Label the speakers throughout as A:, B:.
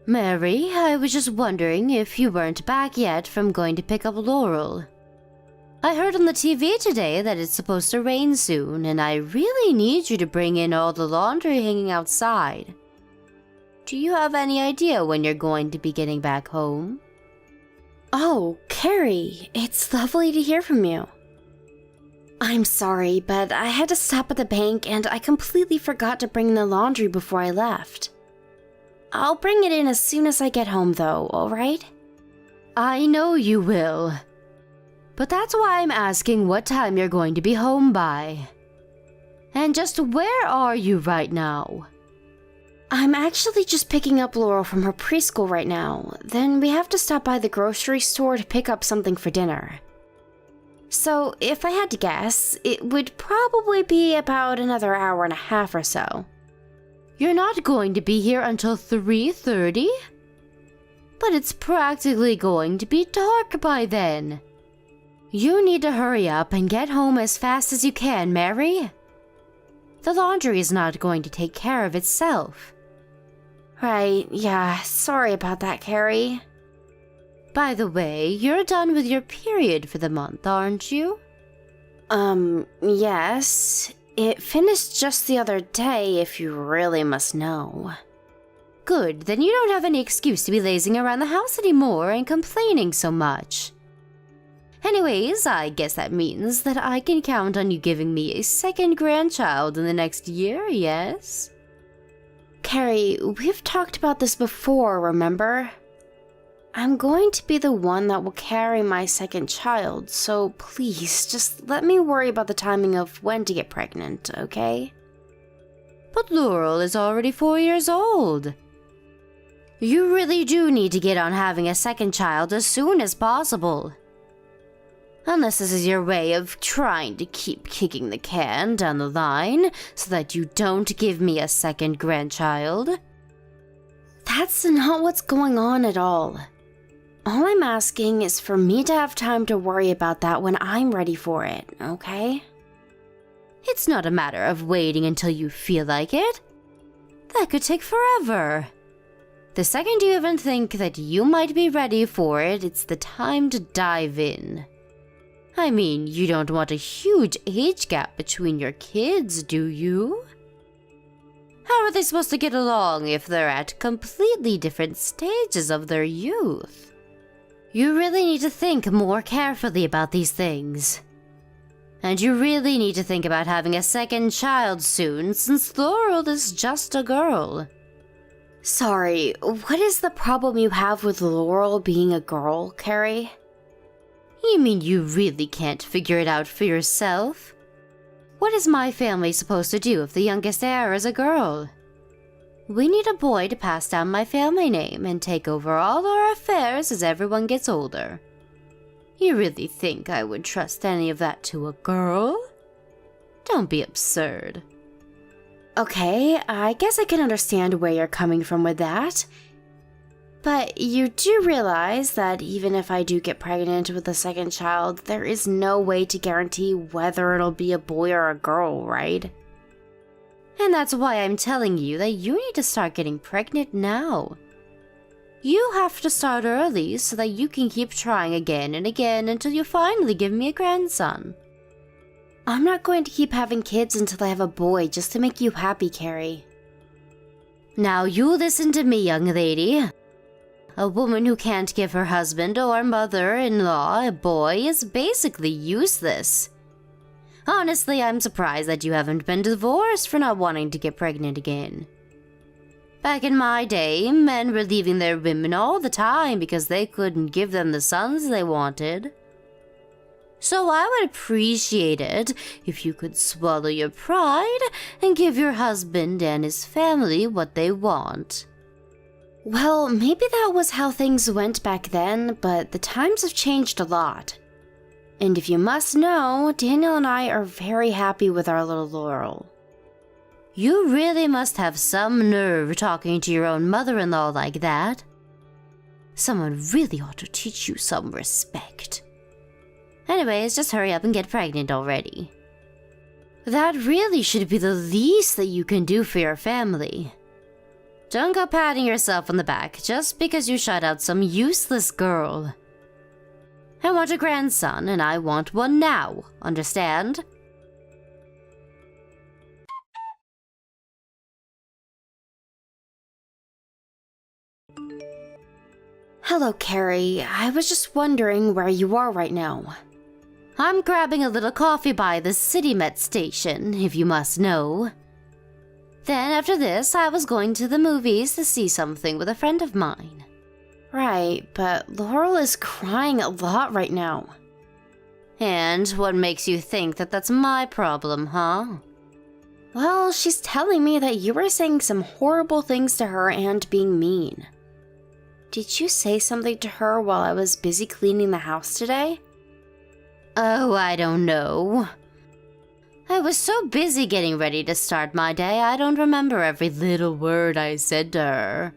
A: Mary, I was just wondering if you weren't back yet from going to pick up Laurel. I heard on the TV today that it's supposed to rain soon, and I really need you to bring in all the laundry hanging outside. Do you have any idea when you're going to be getting back home?
B: Oh, Carrie, it's lovely to hear from you. I'm sorry, but I had to stop at the bank and I completely forgot to bring the laundry before I left. I'll bring it in as soon as I get home though, alright?
A: I know you will. But that's why I'm asking what time you're going to be home by. And just where are you right now?
B: I'm actually just picking up Laurel from her preschool right now. Then we have to stop by the grocery store to pick up something for dinner. So, if I had to guess, it would probably be about another hour and a half or so.
A: You're not going to be here until 3:30? But it's practically going to be dark by then. You need to hurry up and get home as fast as you can, Mary. The laundry is not going to take care of itself.
B: Right, yeah, sorry about that, Carrie.
A: By the way, you're done with your period for the month, aren't you?
B: Yes. It finished just the other day, if you really must know.
A: Good, then you don't have any excuse to be lazing around the house anymore and complaining so much. Anyways, I guess that means that I can count on you giving me a second grandchild in the next year, yes?
B: Carrie, we've talked about this before, remember? I'm going to be the one that will carry my second child, so please, just let me worry about the timing of when to get pregnant, okay?
A: But Laurel is already 4 years old. You really do need to get on having a second child as soon as possible. Unless this is your way of trying to keep kicking the can down the line so that you don't give me a second grandchild.
B: That's not what's going on at all. All I'm asking is for me to have time to worry about that when I'm ready for it, okay?
A: It's not a matter of waiting until you feel like it. That could take forever. The second you even think that you might be ready for it, it's the time to dive in. I mean, you don't want a huge age gap between your kids, do you? How are they supposed to get along if they're at completely different stages of their youth? You really need to think more carefully about these things. And you really need to think about having a second child soon, since Laurel is just a girl.
B: Sorry, what is the problem you have with Laurel being a girl, Carrie?
A: You mean you really can't figure it out for yourself? What is my family supposed to do if the youngest heir is a girl? We need a boy to pass down my family name and take over all our affairs as everyone gets older. You really think I would trust any of that to a girl? Don't be absurd.
B: Okay, I guess I can understand where you're coming from with that. But you do realize that even if I do get pregnant with a second child, there is no way to guarantee whether it'll be a boy or a girl, right?
A: And that's why I'm telling you that you need to start getting pregnant now. You have to start early so that you can keep trying again and again until you finally give me a grandson.
B: I'm not going to keep having kids until I have a boy just to make you happy, Carrie.
A: Now you listen to me, young lady. A woman who can't give her husband or mother-in-law a boy is basically useless. Honestly, I'm surprised that you haven't been divorced for not wanting to get pregnant again. Back in my day, men were leaving their women all the time because they couldn't give them the sons they wanted. So I would appreciate it if you could swallow your pride and give your husband and his family what they want.
B: Well, maybe that was how things went back then, but the times have changed a lot. And if you must know, Daniel and I are very happy with our little Laurel.
A: You really must have some nerve talking to your own mother-in-law like that. Someone really ought to teach you some respect. Anyways, just hurry up and get pregnant already. That really should be the least that you can do for your family. Don't go patting yourself on the back just because you shut out some useless girl. I want a grandson, and I want one now, understand?
B: Hello, Carrie. I was just wondering where you are right now.
A: I'm grabbing a little coffee by the City Met station, if you must know. Then after this, I was going to the movies to see something with a friend of mine.
B: Right, but Laurel is crying a lot right now.
A: And what makes you think that that's my problem, huh?
B: Well, she's telling me that you were saying some horrible things to her and being mean. Did you say something to her while I was busy cleaning the house today?
A: Oh, I don't know. I was so busy getting ready to start my day, I don't remember every little word I said to her.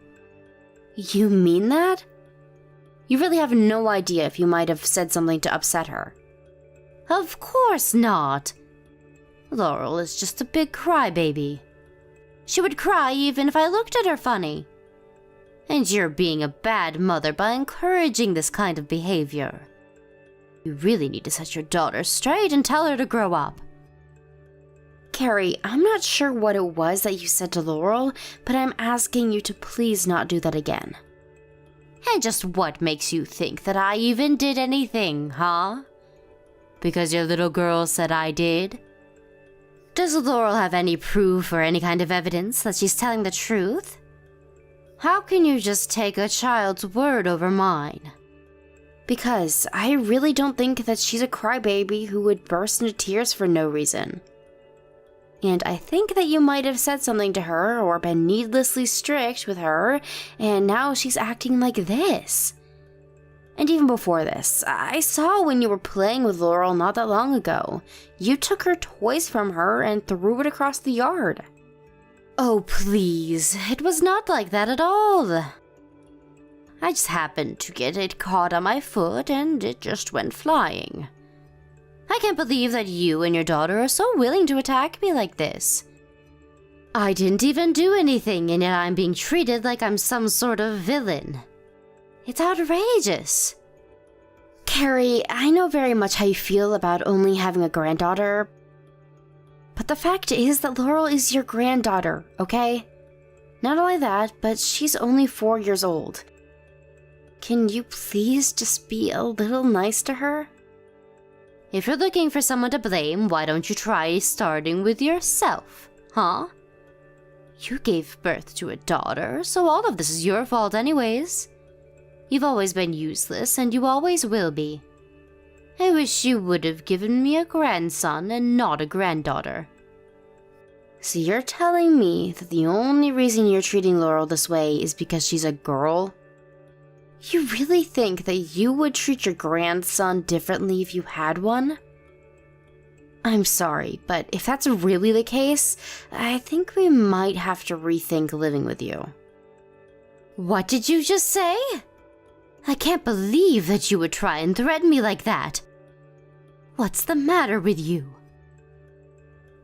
B: You mean that? You really have no idea if you might have said something to upset her.
A: Of course not. Laurel is just a big crybaby. She would cry even if I looked at her funny. And you're being a bad mother by encouraging this kind of behavior. You really need to set your daughter straight and tell her to grow up.
B: Carrie, I'm not sure what it was that you said to Laurel, but I'm asking you to please not do that again.
A: And just what makes you think that I even did anything, huh? Because your little girl said I did? Does Laurel have any proof or any kind of evidence that she's telling the truth? How can you just take a child's word over mine?
B: Because I really don't think that she's a crybaby who would burst into tears for no reason. And I think that you might have said something to her or been needlessly strict with her, and now she's acting like this. And even before this, I saw when you were playing with Laurel not that long ago. You took her toys from her and threw it across the yard.
A: Oh, please. It was not like that at all. I just happened to get it caught on my foot and it just went flying. I can't believe that you and your daughter are so willing to attack me like this. I didn't even do anything and yet I'm being treated like I'm some sort of villain. It's outrageous.
B: Carrie, I know very much how you feel about only having a granddaughter, but the fact is that Laurel is your granddaughter, okay? Not only that, but she's only 4 years old. Can you please just be a little nice to her?
A: If you're looking for someone to blame, why don't you try starting with yourself, huh? You gave birth to a daughter, so all of this is your fault anyways. You've always been useless, and you always will be. I wish you would have given me a grandson and not a granddaughter.
B: So you're telling me that the only reason you're treating Laurel this way is because she's a girl? You really think that you would treat your grandson differently if you had one? I'm sorry, but if that's really the case, I think we might have to rethink living with you.
A: What did you just say? I can't believe that you would try and threaten me like that. What's the matter with you?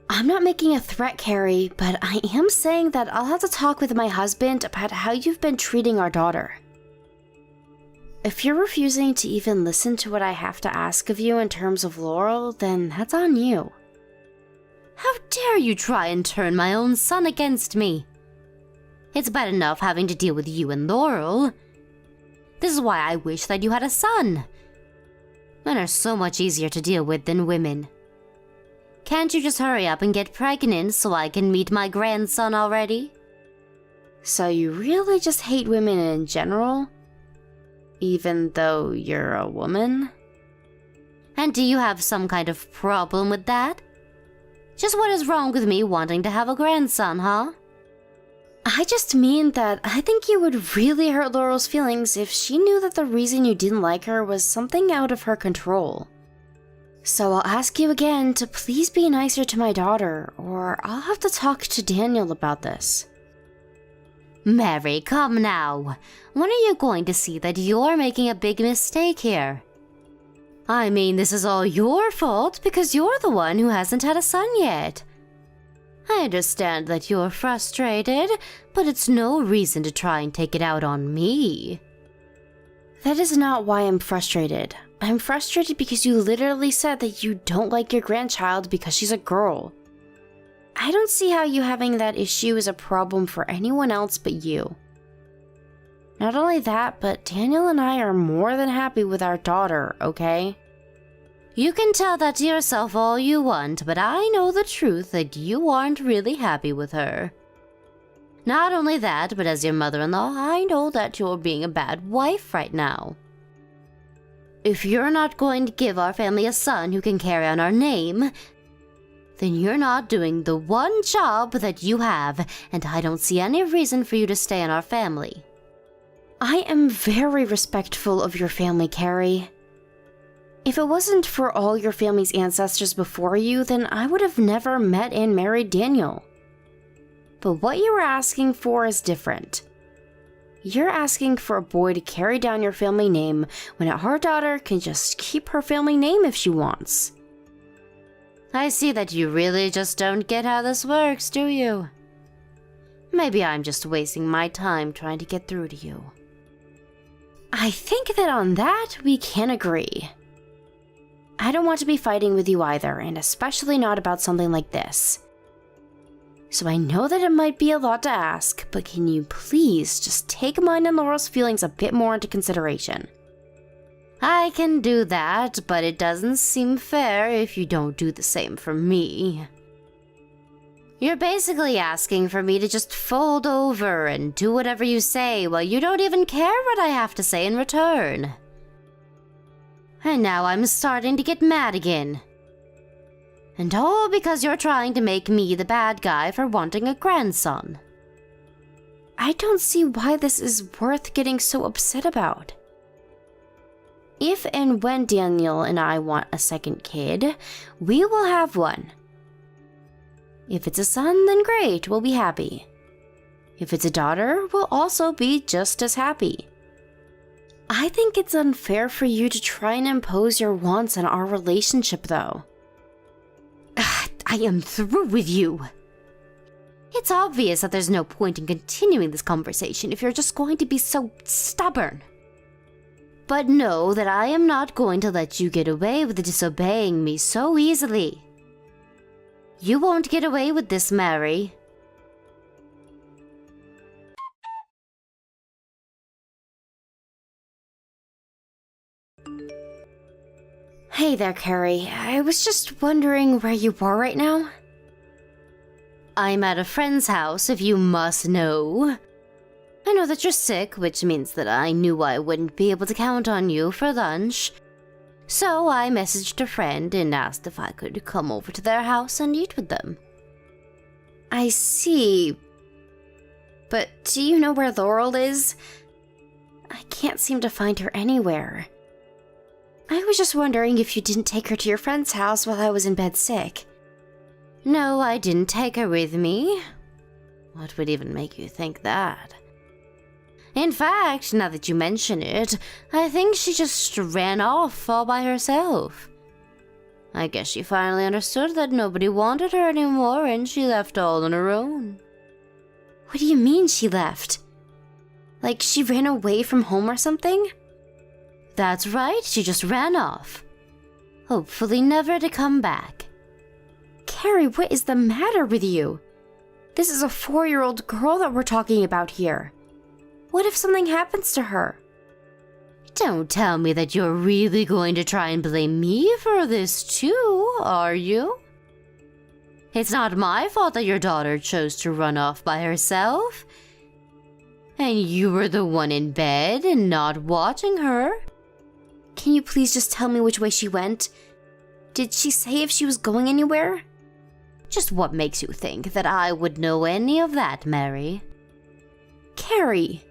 B: I'm not making a threat, Carrie, but I am saying that I'll have to talk with my husband about how you've been treating our daughter. If you're refusing to even listen to what I have to ask of you in terms of Laurel, then that's on you.
A: How dare you try and turn my own son against me? It's bad enough having to deal with you and Laurel. This is why I wish that you had a son. Men are so much easier to deal with than women. Can't you just hurry up and get pregnant so I can meet my grandson already?
B: So you really just hate women in general? Even though you're a woman?
A: And do you have some kind of problem with that? Just what is wrong with me wanting to have a grandson, huh?
B: I just mean that I think you would really hurt Laurel's feelings if she knew that the reason you didn't like her was something out of her control. So I'll ask you again to please be nicer to my daughter, or I'll have to talk to Daniel about this.
A: Mary, come now. When are you going to see that you're making a big mistake here? I mean, this is all your fault because you're the one who hasn't had a son yet. I understand that you're frustrated, but it's no reason to try and take it out on me.
B: That is not why I'm frustrated. I'm frustrated because you literally said that you don't like your grandchild because she's a girl. I don't see how you having that issue is a problem for anyone else but you. Not only that, but Daniel and I are more than happy with our daughter, okay?
A: You can tell that to yourself all you want, but I know the truth that you aren't really happy with her. Not only that, but as your mother-in-law, I know that you're being a bad wife right now. If you're not going to give our family a son who can carry on our name, then you're not doing the one job that you have, and I don't see any reason for you to stay in our family.
B: I am very respectful of your family, Carrie. If it wasn't for all your family's ancestors before you, then I would have never met and married Daniel. But what you were asking for is different. You're asking for a boy to carry down your family name when our daughter can just keep her family name if she wants.
A: I see that you really just don't get how this works, do you? Maybe I'm just wasting my time trying to get through to you.
B: I think that on that we can agree. I don't want to be fighting with you either, and especially not about something like this. So I know that it might be a lot to ask, but can you please just take mine and Laurel's feelings a bit more into consideration?
A: I can do that, but it doesn't seem fair if you don't do the same for me. You're basically asking for me to just fold over and do whatever you say while you don't even care what I have to say in return. And now I'm starting to get mad again. And all because you're trying to make me the bad guy for wanting a grandson.
B: I don't see why this is worth getting so upset about. If and when Daniel and I want a second kid, we will have one. If it's a son, then great, we'll be happy. If it's a daughter, we'll also be just as happy. I think it's unfair for you to try and impose your wants on our relationship, though.
A: I am through with you. It's obvious that there's no point in continuing this conversation if you're just going to be so stubborn. But know that I am not going to let you get away with disobeying me so easily. You won't get away with this, Mary.
B: Hey there, Carrie. I was just wondering where you are right now.
A: I'm at a friend's house, if you must know. I know that you're sick, which means that I knew I wouldn't be able to count on you for lunch. So I messaged a friend and asked if I could come over to their house and eat with them.
B: I see. But do you know where Laurel is? I can't seem to find her anywhere. I was just wondering if you didn't take her to your friend's house while I was in bed sick.
A: No, I didn't take her with me. What would even make you think that? In fact, now that you mention it, I think she just ran off all by herself. I guess she finally understood that nobody wanted her anymore and she left all on her own.
B: What do you mean she left? Like she ran away from home or something?
A: That's right, she just ran off. Hopefully never to come back.
B: Carrie, what is the matter with you? This is a 4-year-old girl that we're talking about here. What if something happens to her?
A: Don't tell me that you're really going to try and blame me for this too, are you? It's not my fault that your daughter chose to run off by herself. And you were the one in bed and not watching her.
B: Can you please just tell me which way she went? Did she say if she was going anywhere?
A: Just what makes you think that I would know any of that, Mary?
B: Carrie,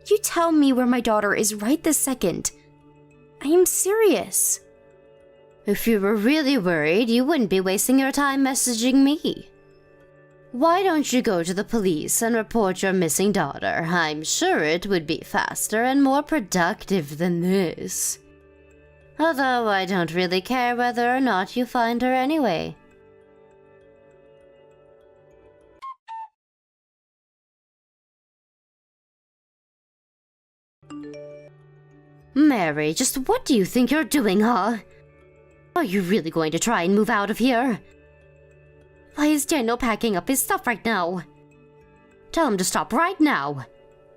B: you tell me where my daughter is right this second. I am serious.
A: If you were really worried, you wouldn't be wasting your time messaging me. Why don't you go to the police and report your missing daughter? I'm sure it would be faster and more productive than this. Although I don't really care whether or not you find her anyway. Mary, just what do you think you're doing, huh? Are you really going to try and move out of here? Why is Daniel packing up his stuff right now? Tell him to stop right now.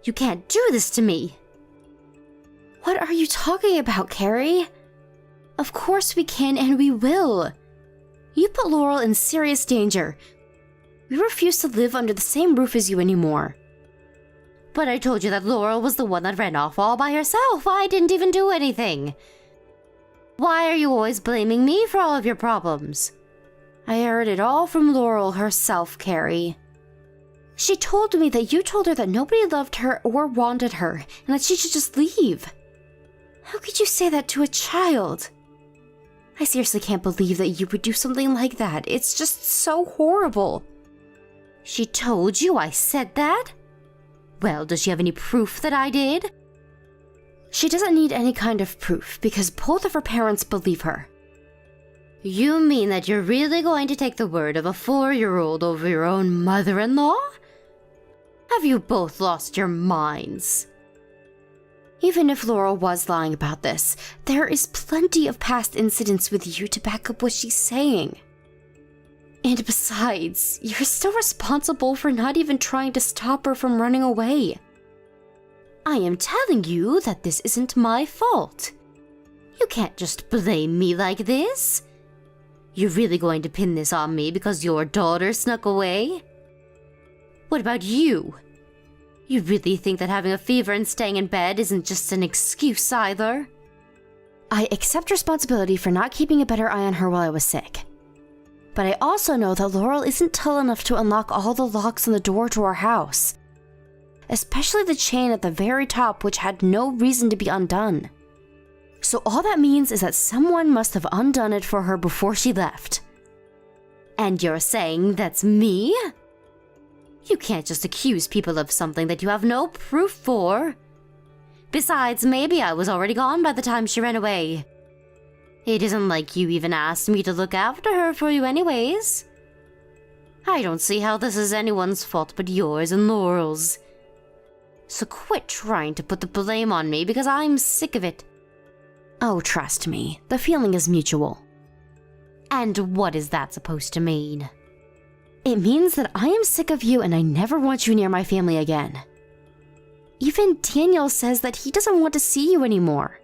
A: You can't do this to me.
B: What are you talking about, Carrie? Of course we can and we will. You put Laurel in serious danger. We refuse to live under the same roof as you anymore.
A: But I told you that Laurel was the one that ran off all by herself. I didn't even do anything. Why are you always blaming me for all of your problems?
B: I heard it all from Laurel herself, Carrie. She told me that you told her that nobody loved her or wanted her, and that she should just leave. How could you say that to a child? I seriously can't believe that you would do something like that. It's just so horrible.
A: She told you I said that? Well, does she have any proof that I did?
B: She doesn't need any kind of proof because both of her parents believe her.
A: You mean that you're really going to take the word of a 4-year-old over your own mother-in-law? Have you both lost your minds?
B: Even if Laurel was lying about this, there is plenty of past incidents with you to back up what she's saying. And besides, you're still responsible for not even trying to stop her from running away.
A: I am telling you that this isn't my fault. You can't just blame me like this. You're really going to pin this on me because your daughter snuck away? What about you? You really think that having a fever and staying in bed isn't just an excuse either?
B: I accept responsibility for not keeping a better eye on her while I was sick. But I also know that Laurel isn't tall enough to unlock all the locks on the door to our house. Especially the chain at the very top, which had no reason to be undone. So all that means is that someone must have undone it for her before she left.
A: And you're saying that's me? You can't just accuse people of something that you have no proof for. Besides, maybe I was already gone by the time she ran away. It isn't like you even asked me to look after her for you anyways. I don't see how this is anyone's fault but yours and Laurel's. So quit trying to put the blame on me because I'm sick of it.
B: Oh, trust me, the feeling is mutual.
A: And what is that supposed to mean?
B: It means that I am sick of you and I never want you near my family again. Even Daniel says that he doesn't want to see you anymore.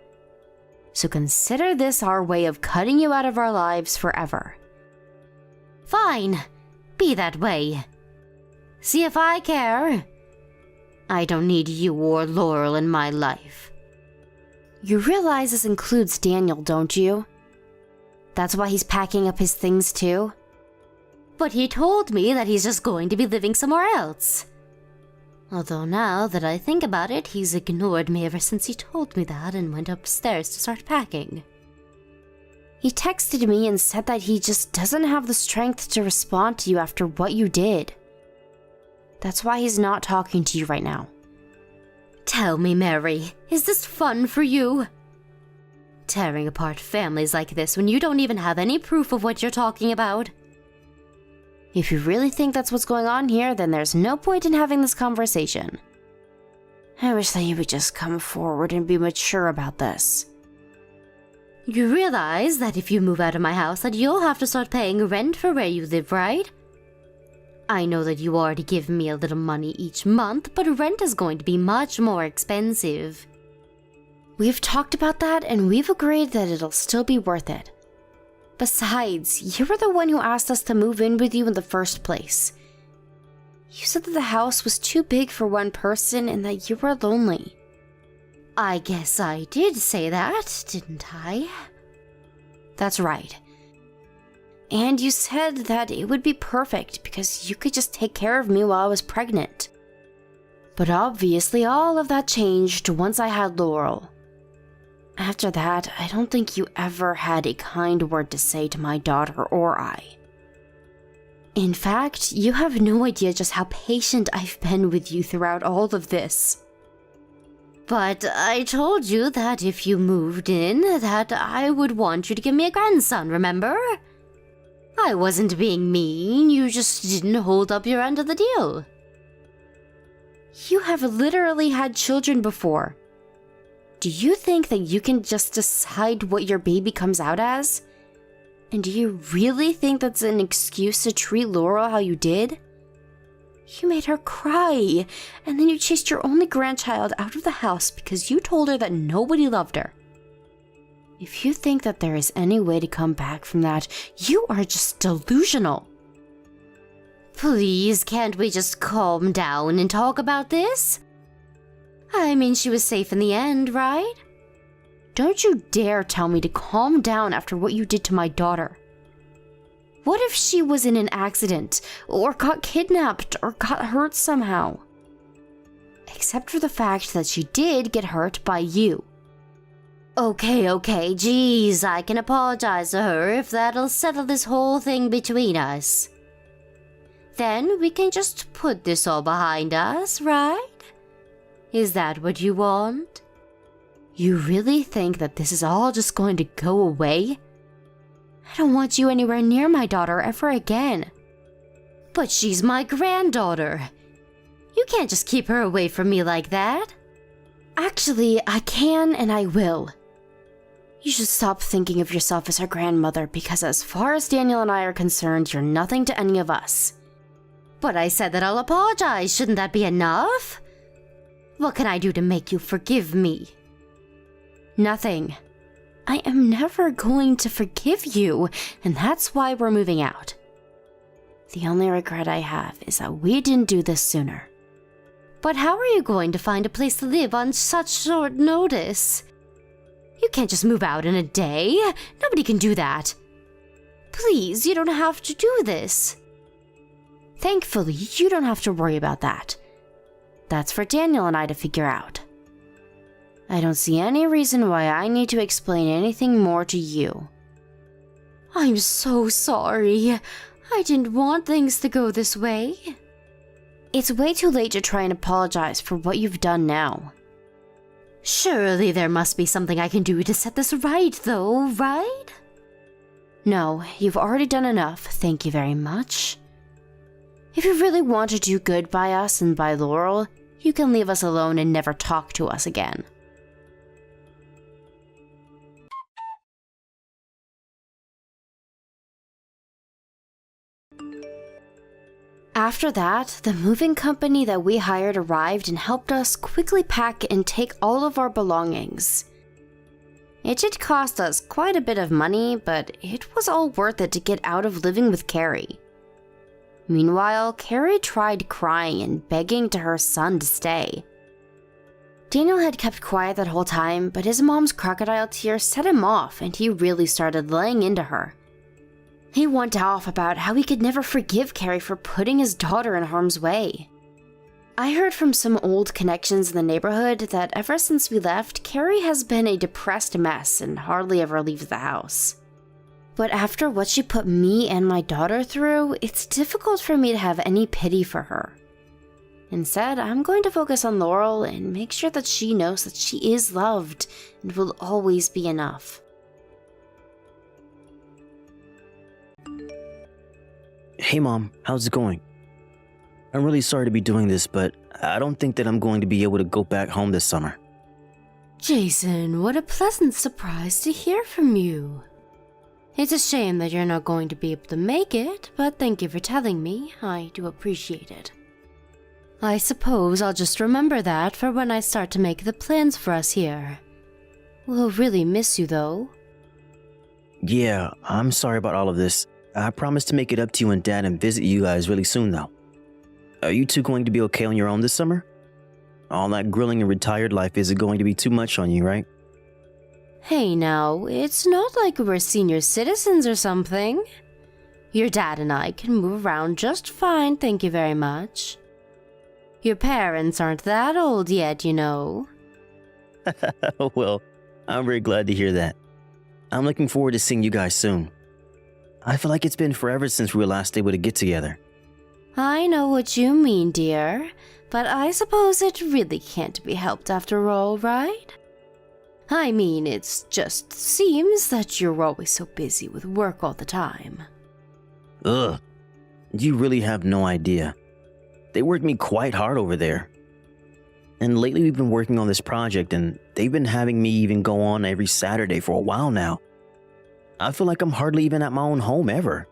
B: So consider this our way of cutting you out of our lives forever.
A: Fine, be that way. See if I care. I don't need you or Laurel in my life.
B: You realize this includes Daniel, don't you? That's why he's packing up his things too?
A: But he told me that he's just going to be living somewhere else. Although now that I think about it, he's ignored me ever since he told me that and went upstairs to start packing.
B: He texted me and said that he just doesn't have the strength to respond to you after what you did. That's why he's not talking to you right now.
A: Tell me, Mary, is this fun for you? Tearing apart families like this when you don't even have any proof of what you're talking about?
B: If you really think that's what's going on here, then there's no point in having this conversation. I wish that you would just come forward and be mature about this.
A: You realize that if you move out of my house that you'll have to start paying rent for where you live, right? I know that you already give me a little money each month, but rent is going to be much more expensive.
B: We've talked about that and we've agreed that it'll still be worth it. Besides, you were the one who asked us to move in with you in the first place. You said that the house was too big for one person and that you were lonely.
A: I guess I did say that, didn't I?
B: That's right. And you said that it would be perfect because you could just take care of me while I was pregnant. But obviously all of that changed once I had Laurel. After that, I don't think you ever had a kind word to say to my daughter or I. In fact, you have no idea just how patient I've been with you throughout all of this.
A: But I told you that if you moved in, that I would want you to give me a grandson, remember? I wasn't being mean, you just didn't hold up your end of the deal.
B: You have literally had children before. Do you think that you can just decide what your baby comes out as? And do you really think that's an excuse to treat Laurel how you did? You made her cry, and then you chased your only grandchild out of the house because you told her that nobody loved her. If you think that there is any way to come back from that, you are just delusional.
A: Please, can't we just calm down and talk about this? I mean, she was safe in the end, right?
B: Don't you dare tell me to calm down after what you did to my daughter. What if she was in an accident, or got kidnapped, or got hurt somehow? Except for the fact that she did get hurt by you.
A: Okay, geez, I can apologize to her if that'll settle this whole thing between us. Then we can just put this all behind us, right? Is that what you want?
B: You really think that this is all just going to go away? I don't want you anywhere near my daughter ever again.
A: But she's my granddaughter. You can't just keep her away from me like that.
B: Actually, I can and I will. You should stop thinking of yourself as her grandmother because as far as Daniel and I are concerned, you're nothing to any of us.
A: But I said that I'll apologize. Shouldn't that be enough? What can I do to make you forgive me?
B: Nothing. I am never going to forgive you, and that's why we're moving out. The only regret I have is that we didn't do this sooner.
A: But how are you going to find a place to live on such short notice? You can't just move out in a day. Nobody can do that. Please, you don't have to do this.
B: Thankfully, you don't have to worry about that. That's for Daniel and I to figure out. I don't see any reason why I need to explain anything more to you.
A: I'm so sorry. I didn't want things to go this way.
B: It's way too late to try and apologize for what you've done now.
A: Surely there must be something I can do to set this right, though, right?
B: No, you've already done enough, thank you very much. If you really want to do good by us and by Laurel, you can leave us alone and never talk to us again. After that, the moving company that we hired arrived and helped us quickly pack and take all of our belongings. It did cost us quite a bit of money, but it was all worth it to get out of living with Carrie. Meanwhile, Carrie tried crying and begging to her son to stay. Daniel had kept quiet that whole time, but his mom's crocodile tears set him off and he really started laying into her. He went off about how he could never forgive Carrie for putting his daughter in harm's way. I heard from some old connections in the neighborhood that ever since we left, Carrie has been a depressed mess and hardly ever leaves the house. But after what she put me and my daughter through, it's difficult for me to have any pity for her. Instead, I'm going to focus on Laurel and make sure that she knows that she is loved and will always be enough.
C: Hey Mom, how's it going? I'm really sorry to be doing this, but I don't think that I'm going to be able to go back home this summer.
A: Jason, what a pleasant surprise to hear from you. It's a shame that you're not going to be able to make it, but thank you for telling me. I do appreciate it. I suppose I'll just remember that for when I start to make the plans for us here. We'll really miss you, though.
C: Yeah, I'm sorry about all of this. I promise to make it up to you and Dad and visit you guys really soon, though. Are you two going to be okay on your own this summer? All that grilling and retired life isn't going to be too much on you, right?
A: Hey now, it's not like we're senior citizens or something. Your dad and I can move around just fine, thank you very much. Your parents aren't that old yet, you know.
C: Well, I'm very glad to hear that. I'm looking forward to seeing you guys soon. I feel like it's been forever since we were last able to get together.
A: I know what you mean, dear, but I suppose it really can't be helped after all, right? I mean, it just seems that you're always so busy with work all the time.
C: Ugh, you really have no idea. They worked me quite hard over there. And lately we've been working on this project and they've been having me even go on every Saturday for a while now. I feel like I'm hardly even at my own home ever.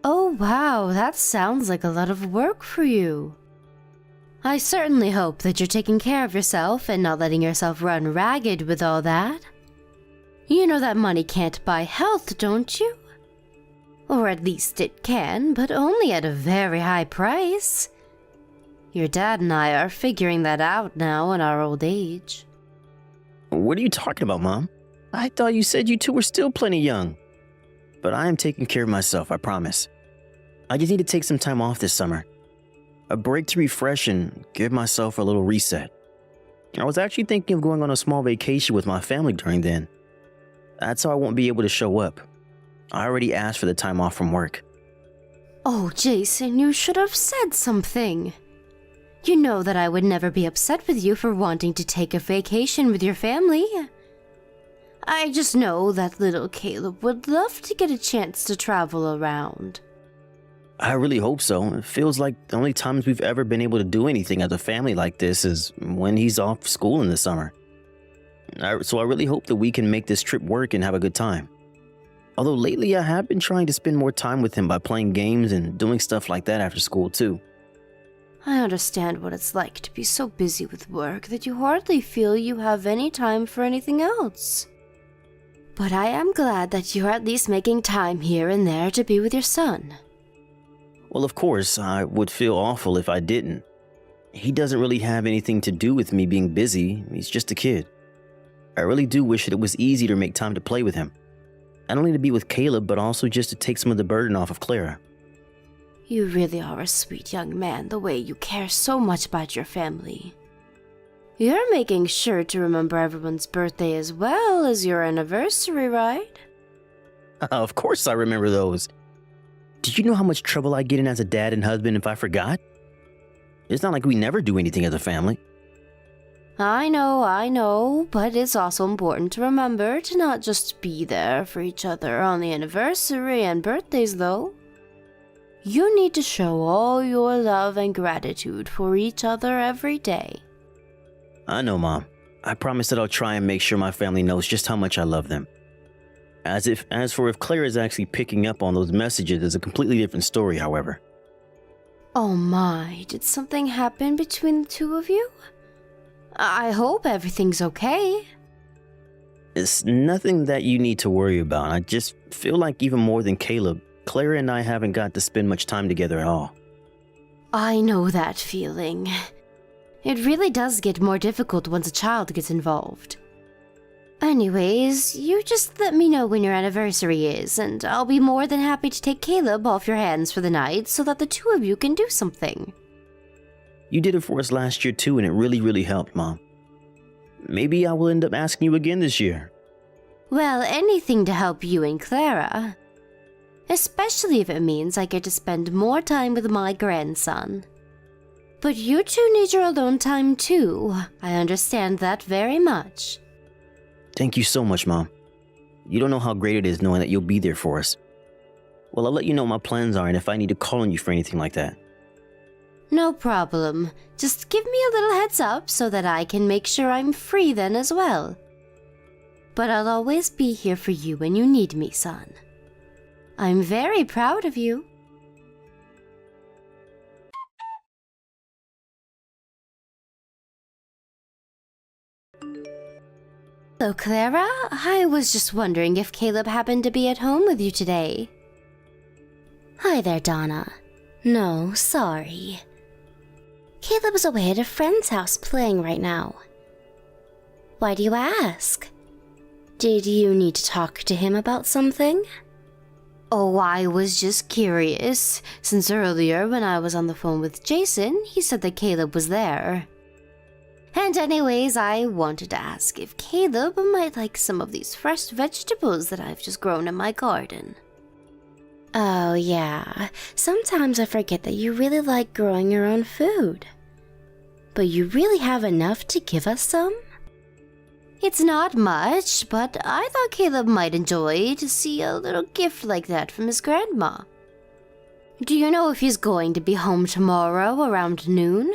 A: Oh wow, that sounds like a lot of work for you. I certainly hope that you're taking care of yourself and not letting yourself run ragged with all that. You know that money can't buy health, don't you? Or at least it can, but only at a very high price. Your dad and I are figuring that out now in our old age.
C: What are you talking about, Mom? I thought you said you two were still plenty young. But I am taking care of myself, I promise. I just need to take some time off this summer. A break to refresh and give myself a little reset. I was actually thinking of going on a small vacation with my family during then. That's how I won't be able to show up. I already asked for the time off from work.
A: Oh, Jason, you should have said something. You know that I would never be upset with you for wanting to take a vacation with your family. I just know that little Caleb would love to get a chance to travel around.
C: I really hope so. It feels like the only times we've ever been able to do anything as a family like this is when he's off school in the summer. So I really hope that we can make this trip work and have a good time. Although lately I have been trying to spend more time with him by playing games and doing stuff like that after school too.
A: I understand what it's like to be so busy with work that you hardly feel you have any time for anything else. But I am glad that you're at least making time here and there to be with your son.
C: Well, of course, I would feel awful if I didn't. He doesn't really have anything to do with me being busy. He's just a kid. I really do wish that it was easy to make time to play with him. Not only to be with Caleb, but also just to take some of the burden off of Clara.
A: You really are a sweet young man, the way you care so much about your family. You're making sure to remember everyone's birthday as well as your anniversary, right?
C: Of course I remember those. Did you know how much trouble I get in as a dad and husband if I forgot? It's not like we never do anything as a family.
A: I know, but it's also important to remember to not just be there for each other on the anniversary and birthdays, though. You need to show all your love and gratitude for each other every day.
C: I know, Mom. I promise that I'll try and make sure my family knows just how much I love them. As for if Clara is actually picking up on those messages is a completely different story, however.
A: Oh my, did something happen between the two of you? I hope everything's okay.
C: It's nothing that you need to worry about. I just feel like even more than Caleb, Clara and I haven't got to spend much time together at all.
A: I know that feeling. It really does get more difficult once a child gets involved. Anyways, you just let me know when your anniversary is, and I'll be more than happy to take Caleb off your hands for the night so that the two of you can do something.
C: You did it for us last year too, and it really, really helped, Mom. Maybe I will end up asking you again this year.
A: Well, anything to help you and Clara. Especially if it means I get to spend more time with my grandson. But you two need your alone time too. I understand that very much.
C: Thank you so much, Mom. You don't know how great it is knowing that you'll be there for us. Well, I'll let you know what my plans are and if I need to call on you for anything like that.
A: No problem. Just give me a little heads up so that I can make sure I'm free then as well. But I'll always be here for you when you need me, son. I'm very proud of you. So, Clara, I was just wondering if Caleb happened to be at home with you today.
B: Hi there, Donna. No, sorry. Caleb's away at a friend's house playing right now. Why do you ask? Did you need to talk to him about something?
A: Oh, I was just curious, since earlier when I was on the phone with Jason, he said that Caleb was there. And anyways, I wanted to ask if Caleb might like some of these fresh vegetables that I've just grown in my garden.
B: Oh, yeah. Sometimes I forget that you really like growing your own food. But you really have enough to give us some?
A: It's not much, but I thought Caleb might enjoy to see a little gift like that from his grandma. Do you know if he's going to be home tomorrow around noon?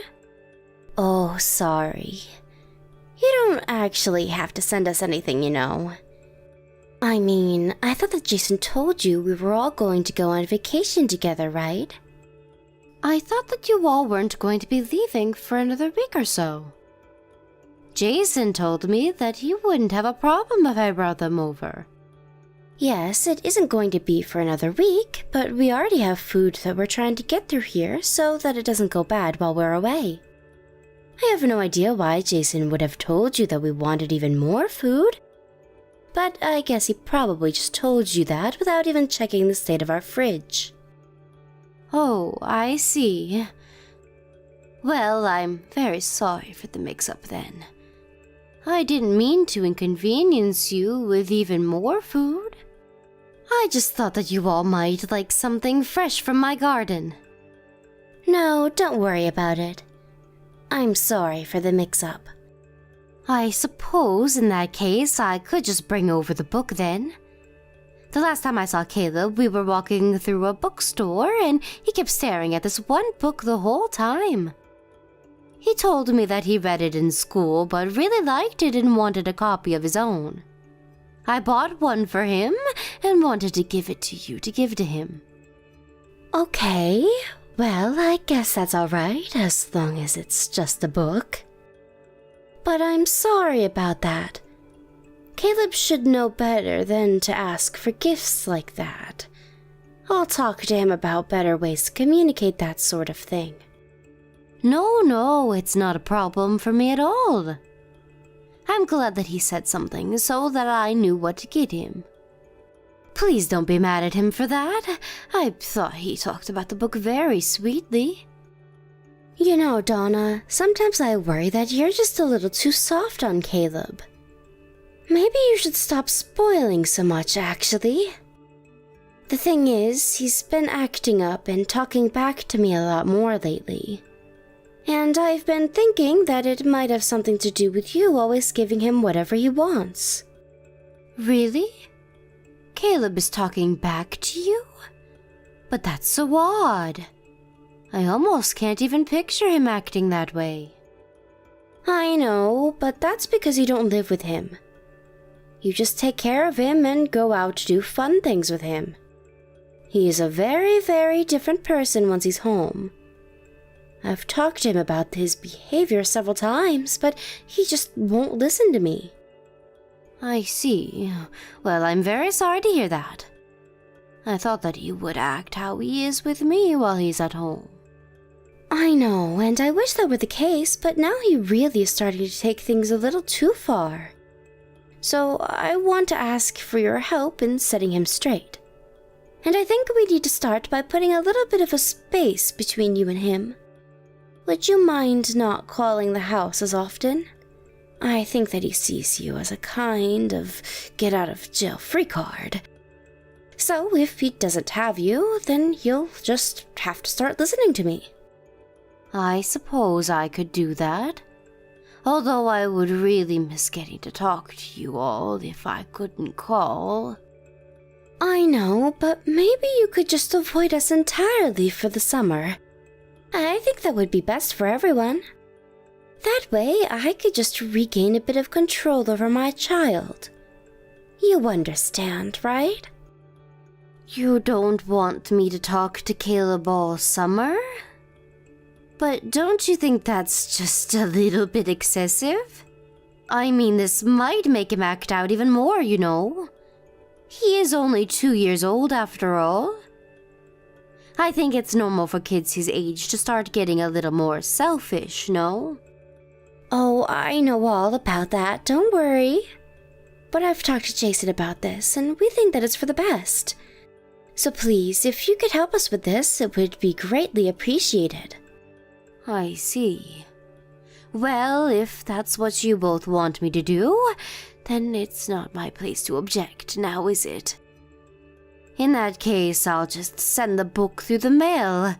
B: Oh, sorry. You don't actually have to send us anything, you know. I mean, I thought that Jason told you we were all going to go on vacation together, right?
A: I thought that you all weren't going to be leaving for another week or so. Jason told me that he wouldn't have a problem if I brought them over.
B: Yes, it isn't going to be for another week, but we already have food that we're trying to get through here so that it doesn't go bad while we're away. I have no idea why Jason would have told you that we wanted even more food, but I guess he probably just told you that without even checking the state of our fridge.
A: Oh, I see. Well, I'm very sorry for the mix-up then. I didn't mean to inconvenience you with even more food. I just thought that you all might like something fresh from my garden.
B: No, don't worry about it. I'm sorry for the mix-up.
A: I suppose in that case I could just bring over the book then. The last time I saw Caleb, we were walking through a bookstore and he kept staring at this one book the whole time. He told me that he read it in school but really liked it and wanted a copy of his own. I bought one for him and wanted to give it to you to give to him.
B: Okay, well, I guess that's alright as long as it's just a book. But I'm sorry about that. Caleb should know better than to ask for gifts like that. I'll talk to him about better ways to communicate that sort of thing.
A: No, it's not a problem for me at all. I'm glad that he said something so that I knew what to get him. Please don't be mad at him for that. I thought he talked about the book very sweetly.
B: You know, Donna, sometimes I worry that you're just a little too soft on Caleb. Maybe you should stop spoiling so much, actually. The thing is, he's been acting up and talking back to me a lot more lately. And I've been thinking that it might have something to do with you always giving him whatever he wants.
A: Really? Caleb is talking back to you? But that's so odd. I almost can't even picture him acting that way.
B: I know, but that's because you don't live with him. You just take care of him and go out to do fun things with him. He is a very, very different person once he's home. I've talked to him about his behavior several times, but he just won't listen to me.
A: I see. Well, I'm very sorry to hear that. I thought that he would act how he is with me while he's at home.
B: I know, and I wish that were the case, but now he really is starting to take things a little too far. So I want to ask for your help in setting him straight. And I think we need to start by putting a little bit of a space between you and him. Would you mind not calling the house as often? I think that he sees you as a kind of get-out-of-jail-free card. So if he doesn't have you, then you'll just have to start listening to me.
A: I suppose I could do that. Although I would really miss getting to talk to you all if I couldn't call.
B: I know, but maybe you could just avoid us entirely for the summer. I think that would be best for everyone. That way, I could just regain a bit of control over my child. You understand, right?
A: You don't want me to talk to Caleb all summer? But don't you think that's just a little bit excessive? I mean, this might make him act out even more, you know. He is only 2 years old after all. I think it's normal for kids his age to start getting a little more selfish, no?
B: Oh, I know all about that, don't worry. But I've talked to Jason about this, and we think that it's for the best. So please, if you could help us with this, it would be greatly appreciated.
A: I see. Well, if that's what you both want me to do, then it's not my place to object, now is it? In that case, I'll just send the book through the mail.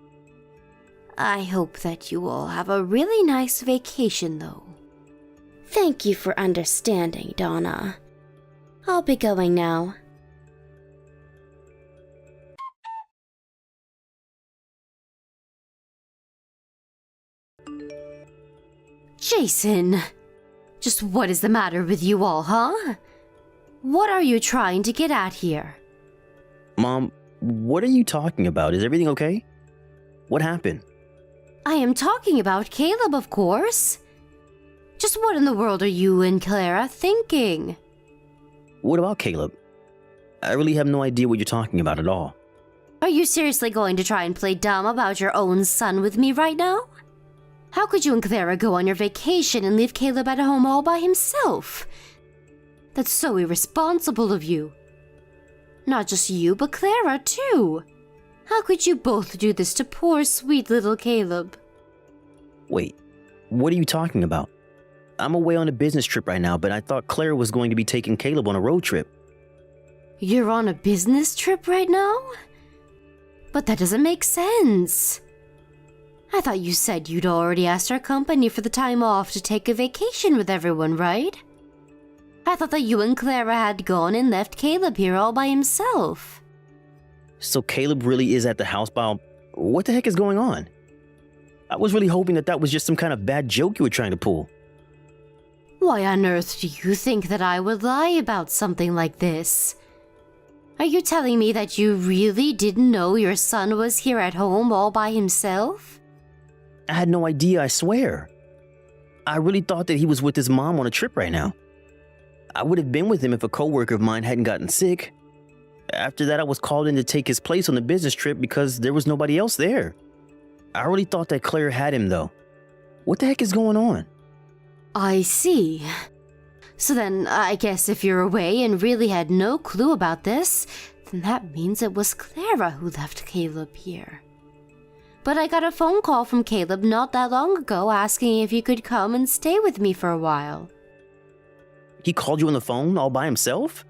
A: I hope that you all have a really nice vacation, though.
B: Thank you for understanding, Donna. I'll be going now.
A: Jason! Just what is the matter with you all, huh? What are you trying to get at here?
C: Mom, what are you talking about? Is everything okay? What happened?
A: I am talking about Caleb, of course. Just what in the world are you and Clara thinking?
C: What about Caleb? I really have no idea what you're talking about at all.
A: Are you seriously going to try and play dumb about your own son with me right now? How could you and Clara go on your vacation and leave Caleb at home all by himself? That's so irresponsible of you. Not just you, but Clara, too. How could you both do this to poor, sweet little Caleb?
C: Wait, what are you talking about? I'm away on a business trip right now, but I thought Clara was going to be taking Caleb on a road trip.
A: You're on a business trip right now? But that doesn't make sense. I thought you said you'd already asked our company for the time off to take a vacation with everyone, right? I thought that you and Clara had gone and left Caleb here all by himself.
C: So Caleb really is at the house by... What the heck is going on? I was really hoping that was just some kind of bad joke you were trying to pull.
A: Why on earth do you think that I would lie about something like this? Are you telling me that you really didn't know your son was here at home all by himself?
C: I had no idea, I swear. I really thought that he was with his mom on a trip right now. I would have been with him if a coworker of mine hadn't gotten sick. After that, I was called in to take his place on the business trip because there was nobody else there. I really thought that Clara had him, though. What the heck is going on?
A: I see. So then, I guess if you're away and really had no clue about this, then that means it was Clara who left Caleb here. But I got a phone call from Caleb not that long ago asking if he could come and stay with me for a while.
C: He called you on the phone all by himself?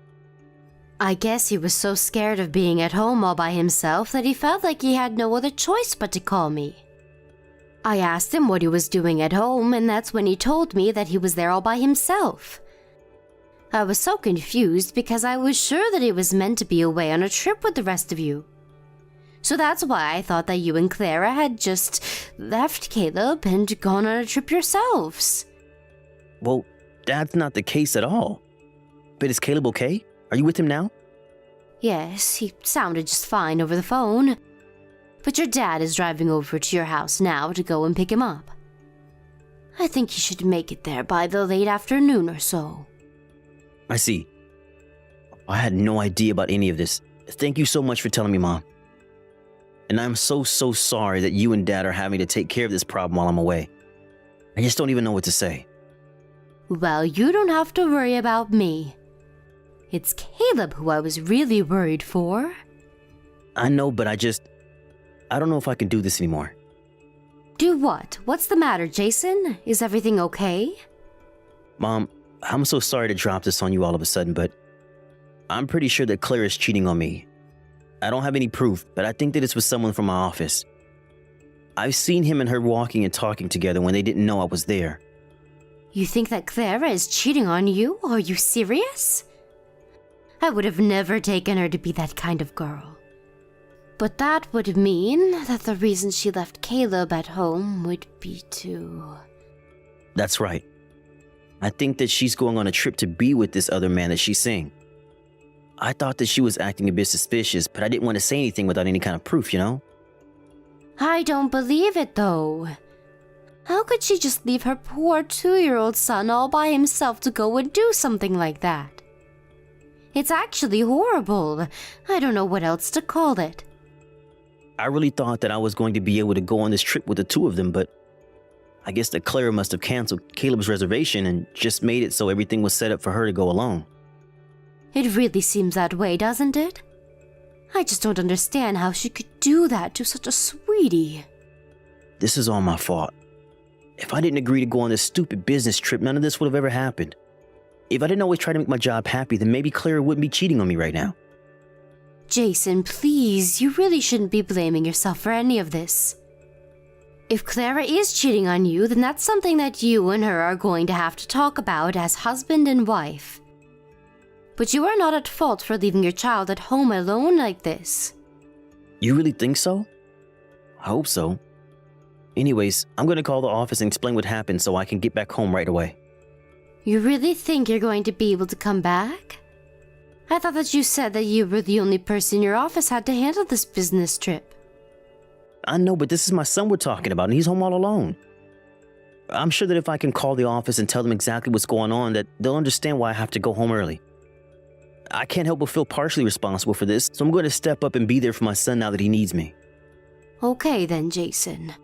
A: I guess he was so scared of being at home all by himself that he felt like he had no other choice but to call me. I asked him what he was doing at home, and that's when he told me that he was there all by himself. I was so confused because I was sure that he was meant to be away on a trip with the rest of you. So that's why I thought that you and Clara had just left Caleb and gone on a trip yourselves.
C: Well, that's not the case at all. But is Caleb okay? Are you with him now?
A: Yes, he sounded just fine over the phone. But your dad is driving over to your house now to go and pick him up. I think he should make it there by the late afternoon or so.
C: I see. I had no idea about any of this. Thank you so much for telling me, Mom. And I'm so sorry that you and Dad are having to take care of this problem while I'm away. I just don't even know what to say.
A: Well, you don't have to worry about me. It's Caleb who I was really worried for.
C: I know, but I don't know if I can do this anymore.
A: Do what? What's the matter, Jason? Is everything okay?
C: Mom, I'm so sorry to drop this on you all of a sudden, but I'm pretty sure that Claire is cheating on me. I don't have any proof, but I think that it's with someone from my office. I've seen him and her walking and talking together when they didn't know I was there.
A: You think that Clara is cheating on you? Are you serious? I would have never taken her to be that kind of girl. But that would mean that the reason she left Caleb at home would be to...
C: That's right. I think that she's going on a trip to be with this other man that she's seeing. I thought that she was acting a bit suspicious, but I didn't want to say anything without any kind of proof, you know?
A: I don't believe it, though. How could she just leave her poor 2-year-old son all by himself to go and do something like that? It's actually horrible. I don't know what else to call it.
C: I really thought that I was going to be able to go on this trip with the two of them, but I guess that Clara must have canceled Caleb's reservation and just made it so everything was set up for her to go alone.
A: It really seems that way, doesn't it? I just don't understand how she could do that to such a sweetie.
C: This is all my fault. If I didn't agree to go on this stupid business trip, none of this would have ever happened. If I didn't always try to make my job happy, then maybe Clara wouldn't be cheating on me right now.
A: Jason, please, you really shouldn't be blaming yourself for any of this. If Clara is cheating on you, then that's something that you and her are going to have to talk about as husband and wife. But you are not at fault for leaving your child at home alone like this.
C: You really think so? I hope so. Anyways, I'm gonna call the office and explain what happened so I can get back home right away.
A: You really think you're going to be able to come back? I thought that you said that you were the only person in your office had to handle this business trip.
C: I know, but this is my son we're talking about, and he's home all alone. I'm sure that if I can call the office and tell them exactly what's going on, that they'll understand why I have to go home early. I can't help but feel partially responsible for this, so I'm going to step up and be there for my son now that he needs me.
A: Okay then, Jason.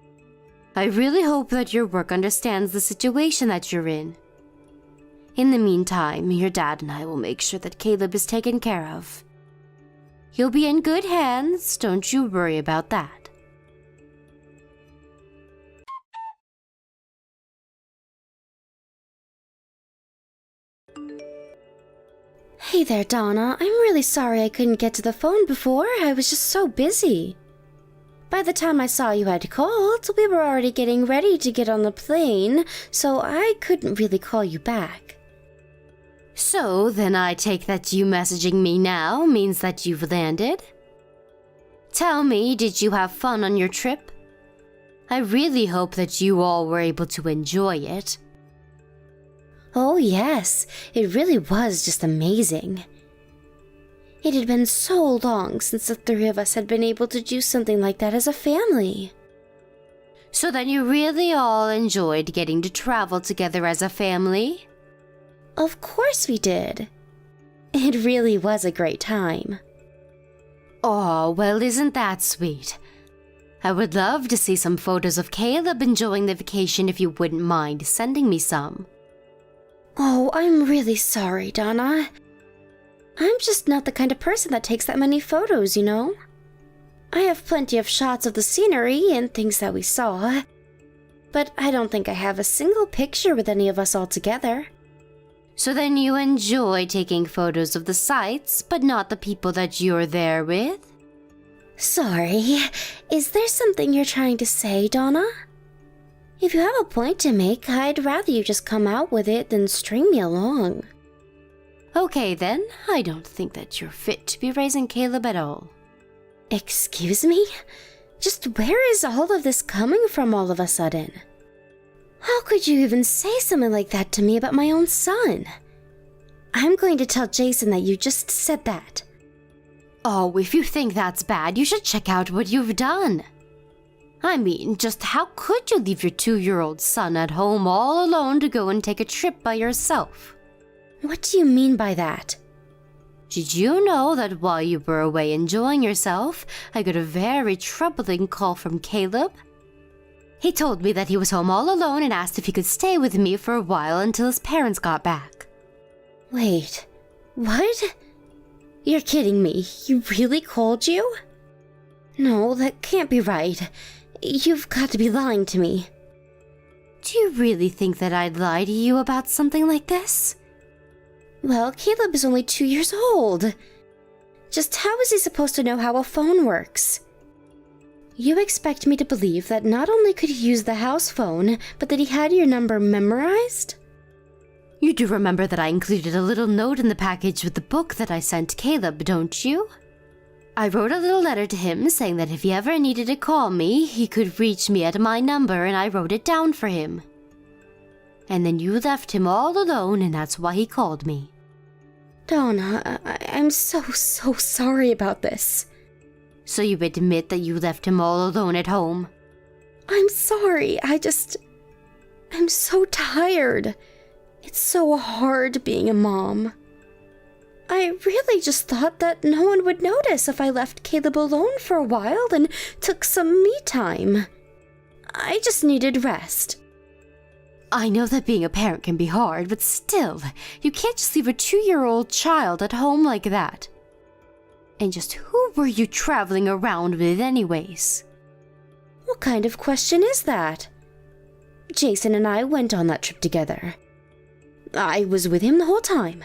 A: I really hope that your work understands the situation that you're in. In the meantime, your dad and I will make sure that Caleb is taken care of. You'll be in good hands, don't you worry about that.
B: Hey there, Donna. I'm really sorry I couldn't get to the phone before. I was just so busy. By the time I saw you had called, we were already getting ready to get on the plane, so I couldn't really call you back.
A: So, then I take that you messaging me now means that you've landed? Tell me, did you have fun on your trip? I really hope that you all were able to enjoy it.
B: Oh yes, it really was just amazing. It had been so long since the three of us had been able to do something like that as a family.
A: So then you really all enjoyed getting to travel together as a family?
B: Of course we did. It really was a great time.
A: Oh, well, isn't that sweet? I would love to see some photos of Caleb enjoying the vacation if you wouldn't mind sending me some.
B: Oh, I'm really sorry, Donna. I'm just not the kind of person that takes that many photos, you know? I have plenty of shots of the scenery and things that we saw, but I don't think I have a single picture with any of us all together.
A: So then you enjoy taking photos of the sights, but not the people that you're there with?
B: Sorry, is there something you're trying to say, Donna? If you have a point to make, I'd rather you just come out with it than string me along.
A: Okay then, I don't think that you're fit to be raising Caleb at all.
B: Excuse me? Just where is all of this coming from all of a sudden? How could you even say something like that to me about my own son? I'm going to tell Jason that you just said that.
A: Oh, if you think that's bad, you should check out what you've done. I mean, just how could you leave your 2-year-old son at home all alone to go and take a trip by yourself?
B: What do you mean by that?
A: Did you know that while you were away enjoying yourself, I got a very troubling call from Caleb? He told me that he was home all alone and asked if he could stay with me for a while until his parents got back.
B: Wait, what? You're kidding me. He really called you? No, that can't be right. You've got to be lying to me.
A: Do you really think that I'd lie to you about something like this?
B: Well, Caleb is only 2 years old. Just how is he supposed to know how a phone works? You expect me to believe that not only could he use the house phone, but that he had your number memorized?
A: You do remember that I included a little note in the package with the book that I sent Caleb, don't you? I wrote a little letter to him saying that if he ever needed to call me, he could reach me at my number, and I wrote it down for him. And then you left him all alone, and that's why he called me.
B: Donna, I'm so sorry about this.
A: So you admit that you left him all alone at home?
B: I'm sorry, I'm so tired. It's so hard being a mom. I really just thought that no one would notice if I left Caleb alone for a while and took some me time. I just needed rest.
A: I know that being a parent can be hard, but still, you can't just leave a 2-year-old child at home like that. And just who were you traveling around with anyways?
B: What kind of question is that? Jason and I went on that trip together. I was with him the whole time.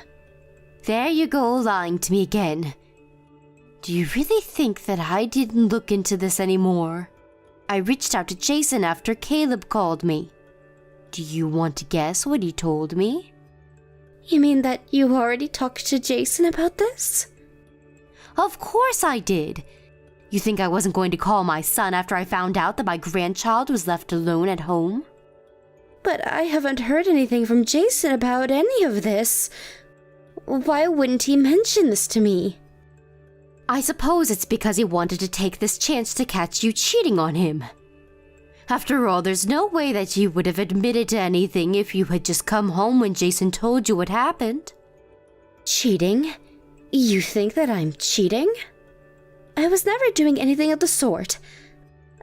A: There you go, lying to me again. Do you really think that I didn't look into this anymore? I reached out to Jason after Caleb called me. Do you want to guess what he told me?
B: You mean that you already talked to Jason about this?
A: Of course I did. You think I wasn't going to call my son after I found out that my grandchild was left alone at home?
B: But I haven't heard anything from Jason about any of this. Why wouldn't he mention this to me?
A: I suppose it's because he wanted to take this chance to catch you cheating on him. After all, there's no way that you would have admitted to anything if you had just come home when Jason told you what happened.
B: Cheating? You think that I'm cheating? I was never doing anything of the sort.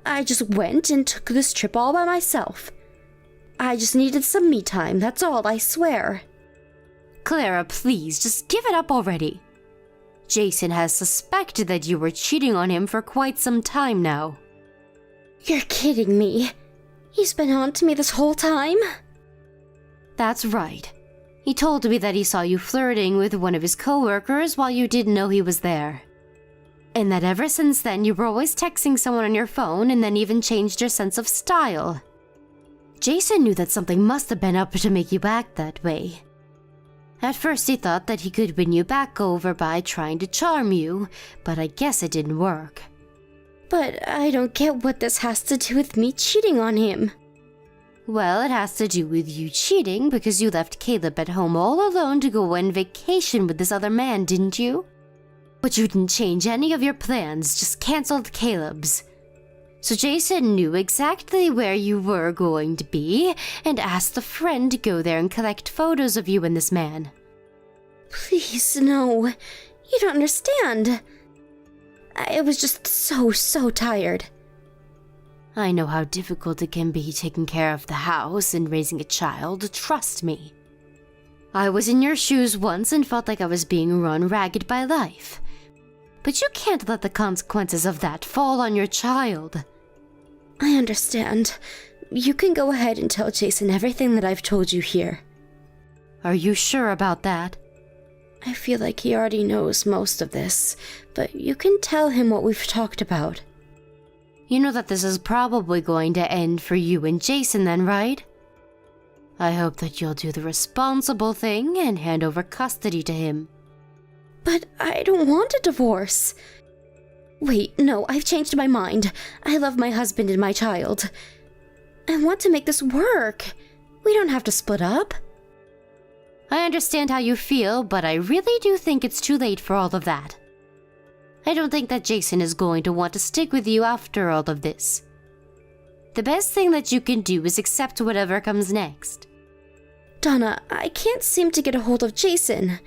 B: I just went and took this trip all by myself. I just needed some me time, that's all, I swear.
A: Clara, please, just give it up already. Jason has suspected that you were cheating on him for quite some time now.
B: You're kidding me. He's been on to me this whole time?
A: That's right. He told me that he saw you flirting with one of his coworkers while you didn't know he was there. And that ever since then you were always texting someone on your phone and then even changed your sense of style. Jason knew that something must have been up to make you act that way. At first he thought that he could win you back over by trying to charm you, but I guess it didn't work.
B: But I don't get what this has to do with me cheating on him.
A: Well, it has to do with you cheating because you left Caleb at home all alone to go on vacation with this other man, didn't you? But you didn't change any of your plans, just canceled Caleb's. So Jason knew exactly where you were going to be and asked a friend to go there and collect photos of you and this man.
B: Please, no. You don't understand. I was just so tired.
A: I know how difficult it can be taking care of the house and raising a child, trust me. I was in your shoes once and felt like I was being run ragged by life. But you can't let the consequences of that fall on your child.
B: I understand. You can go ahead and tell Jason everything that I've told you here.
A: Are you sure about that?
B: I feel like he already knows most of this, but you can tell him what we've talked about.
A: You know that this is probably going to end for you and Jason then, right? I hope that you'll do the responsible thing and hand over custody to him.
B: But I don't want a divorce. Wait, no, I've changed my mind. I love my husband and my child. I want to make this work. We don't have to split up.
A: I understand how you feel, but I really do think it's too late for all of that. I don't think that Jason is going to want to stick with you after all of this. The best thing that you can do is accept whatever comes next.
B: Donna, I can't seem to get a hold of Jason.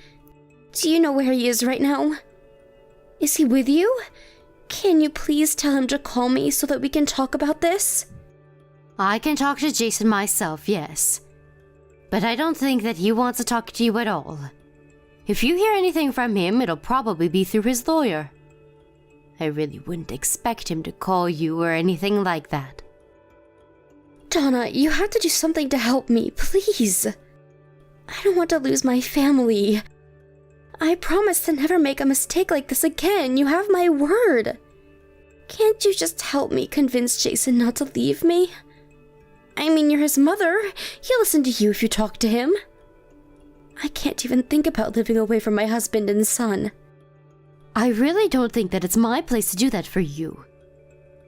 B: Do you know where he is right now? Is he with you? Can you please tell him to call me so that we can talk about this?
A: I can talk to Jason myself, yes. But I don't think that he wants to talk to you at all. If you hear anything from him, it'll probably be through his lawyer. I really wouldn't expect him to call you or anything like that.
B: Donna, you have to do something to help me, please. I don't want to lose my family. I promise to never make a mistake like this again. You have my word. Can't you just help me convince Jason not to leave me? I mean, you're his mother. He'll listen to you if you talk to him. I can't even think about living away from my husband and son.
A: I really don't think that it's my place to do that for you.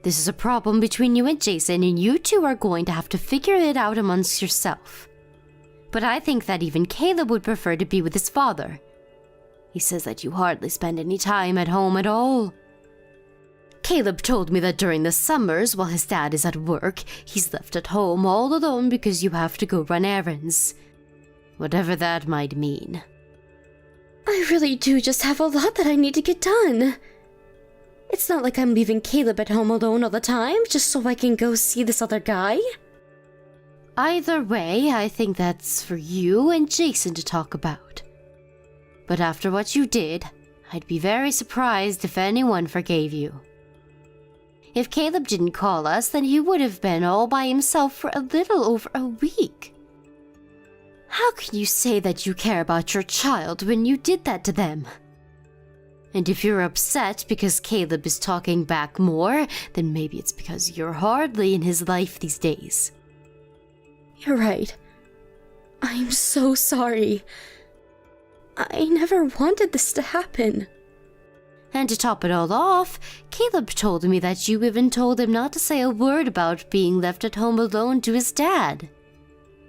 A: This is a problem between you and Jason, and you two are going to have to figure it out amongst yourself. But I think that even Caleb would prefer to be with his father. He says that you hardly spend any time at home at all. Caleb told me that during the summers, while his dad is at work, he's left at home all alone because you have to go run errands. Whatever that might mean.
B: I really do just have a lot that I need to get done. It's not like I'm leaving Caleb at home alone all the time just so I can go see this other guy.
A: Either way, I think that's for you and Jason to talk about. But after what you did, I'd be very surprised if anyone forgave you. If Caleb didn't call us, then he would have been all by himself for a little over a week. How can you say that you care about your child when you did that to them? And if you're upset because Caleb is talking back more, then maybe it's because you're hardly in his life these days.
B: You're right. I'm so sorry. I never wanted this to happen.
A: And to top it all off, Caleb told me that you even told him not to say a word about being left at home alone to his dad.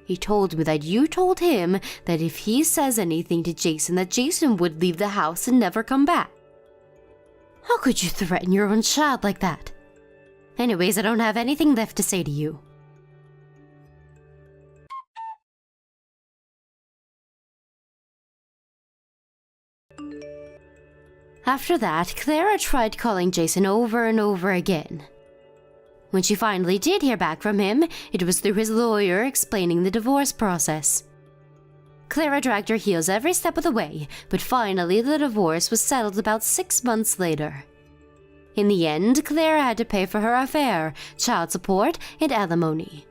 A: He told me that you told him that if he says anything to Jason, that Jason would leave the house and never come back. How could you threaten your own child like that? Anyways, I don't have anything left to say to you. After that, Clara tried calling Jason over and over again. When she finally did hear back from him, it was through his lawyer explaining the divorce process. Clara dragged her heels every step of the way, but finally the divorce was settled about 6 months later. In the end, Clara had to pay for her affair, child support, and alimony.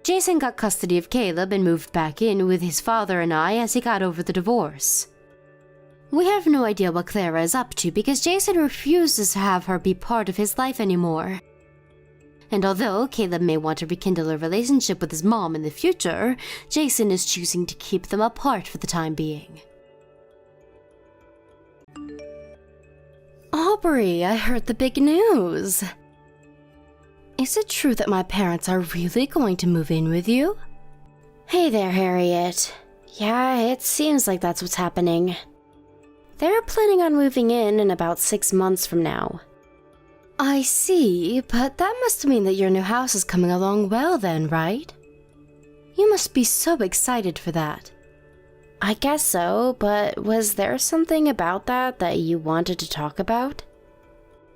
A: Jason got custody of Caleb and moved back in with his father and I as he got over the divorce. We have no idea what Clara is up to because Jason refuses to have her be part of his life anymore. And although Caleb may want to rekindle a relationship with his mom in the future, Jason is choosing to keep them apart for the time being.
B: Aubrey, I heard the big news. Is it true that my parents are really going to move in with you? Hey there, Harriet. Yeah, it seems like that's what's happening. They're planning on moving in about 6 months from now. I see, but that must mean that your new house is coming along well then, right? You must be so excited for that. I guess so, but was there something about that you wanted to talk about?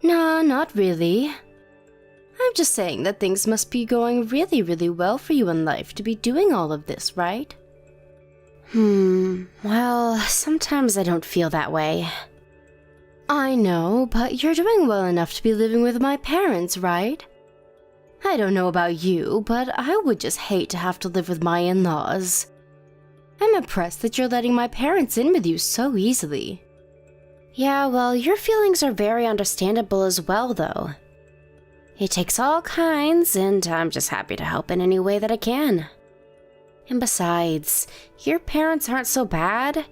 B: Nah, not really. I'm just saying that things must be going really, really well for you in life to be doing all of this, right? Well, sometimes I don't feel that way. I know, but you're doing well enough to be living with my parents, right? I don't know about you, but I would just hate to have to live with my in-laws. I'm impressed that you're letting my parents in with you so easily. Yeah, well, your feelings are very understandable as well, though. It takes all kinds, and I'm just happy to help in any way that I can. And besides, your parents aren't so bad.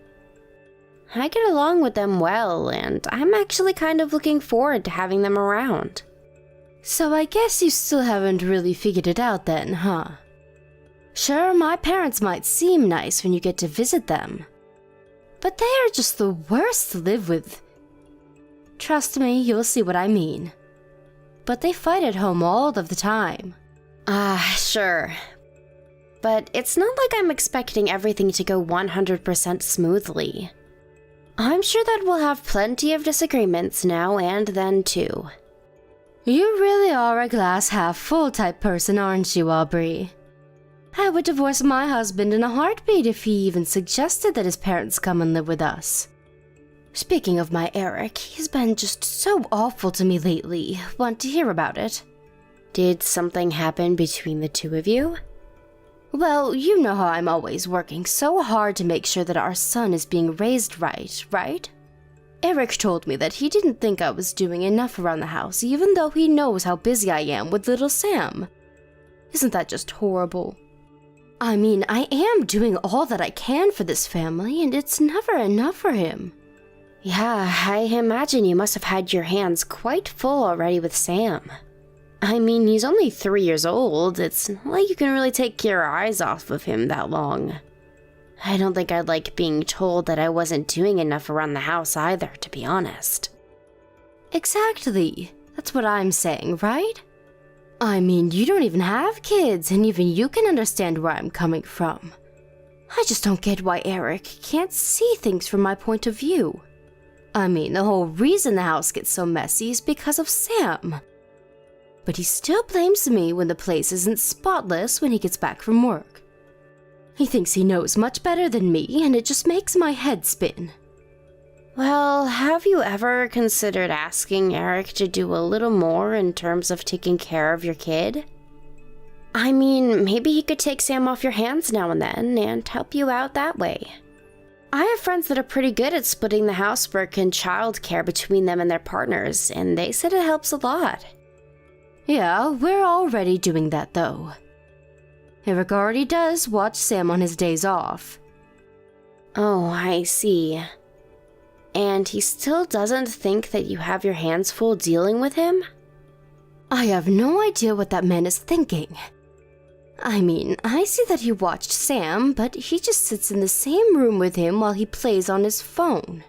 B: I get along with them well, and I'm actually kind of looking forward to having them around.
A: So I guess you still haven't really figured it out then, huh? Sure, my parents might seem nice when you get to visit them, but they are just the worst to live with. Trust me, you'll see what I mean. But they fight at home all of the time.
B: Sure. But it's not like I'm expecting everything to go 100% smoothly. I'm sure that we'll have plenty of disagreements now and then too.
A: You really are a glass half full type person, aren't you, Aubrey? I would divorce my husband in a heartbeat if he even suggested that his parents come and live with us. Speaking of my Eric, he's been just so awful to me lately. Want to hear about it?
B: Did something happen between the two of you?
A: Well, you know how I'm always working so hard to make sure that our son is being raised right? Eric told me that he didn't think I was doing enough around the house, even though he knows how busy I am with little Sam. Isn't that just horrible? I mean, I am doing all that I can for this family, and it's never enough for him.
B: Yeah, I imagine you must have had your hands quite full already with Sam. I mean, he's only 3 years old. It's not like you can really take your eyes off of him that long. I don't think I'd like being told that I wasn't doing enough around the house either, to be honest.
A: Exactly. That's what I'm saying, right? I mean, you don't even have kids, and even you can understand where I'm coming from. I just don't get why Eric can't see things from my point of view. I mean, the whole reason the house gets so messy is because of Sam. But he still blames me when the place isn't spotless when he gets back from work. He thinks he knows much better than me, and it just makes my head spin.
B: Well, have you ever considered asking Eric to do a little more in terms of taking care of your kid? I mean, maybe he could take Sam off your hands now and then and help you out that way. I have friends that are pretty good at splitting the housework and childcare between them and their partners, and they said it helps a lot.
A: Yeah, we're already doing that though. Eric already does watch Sam on his days off.
B: Oh, I see. and he still doesn't think that you have your hands full dealing with him?
A: I have no idea what that man is thinking. I mean, I see that he watched Sam, but he just sits in the same room with him while he plays on his phone.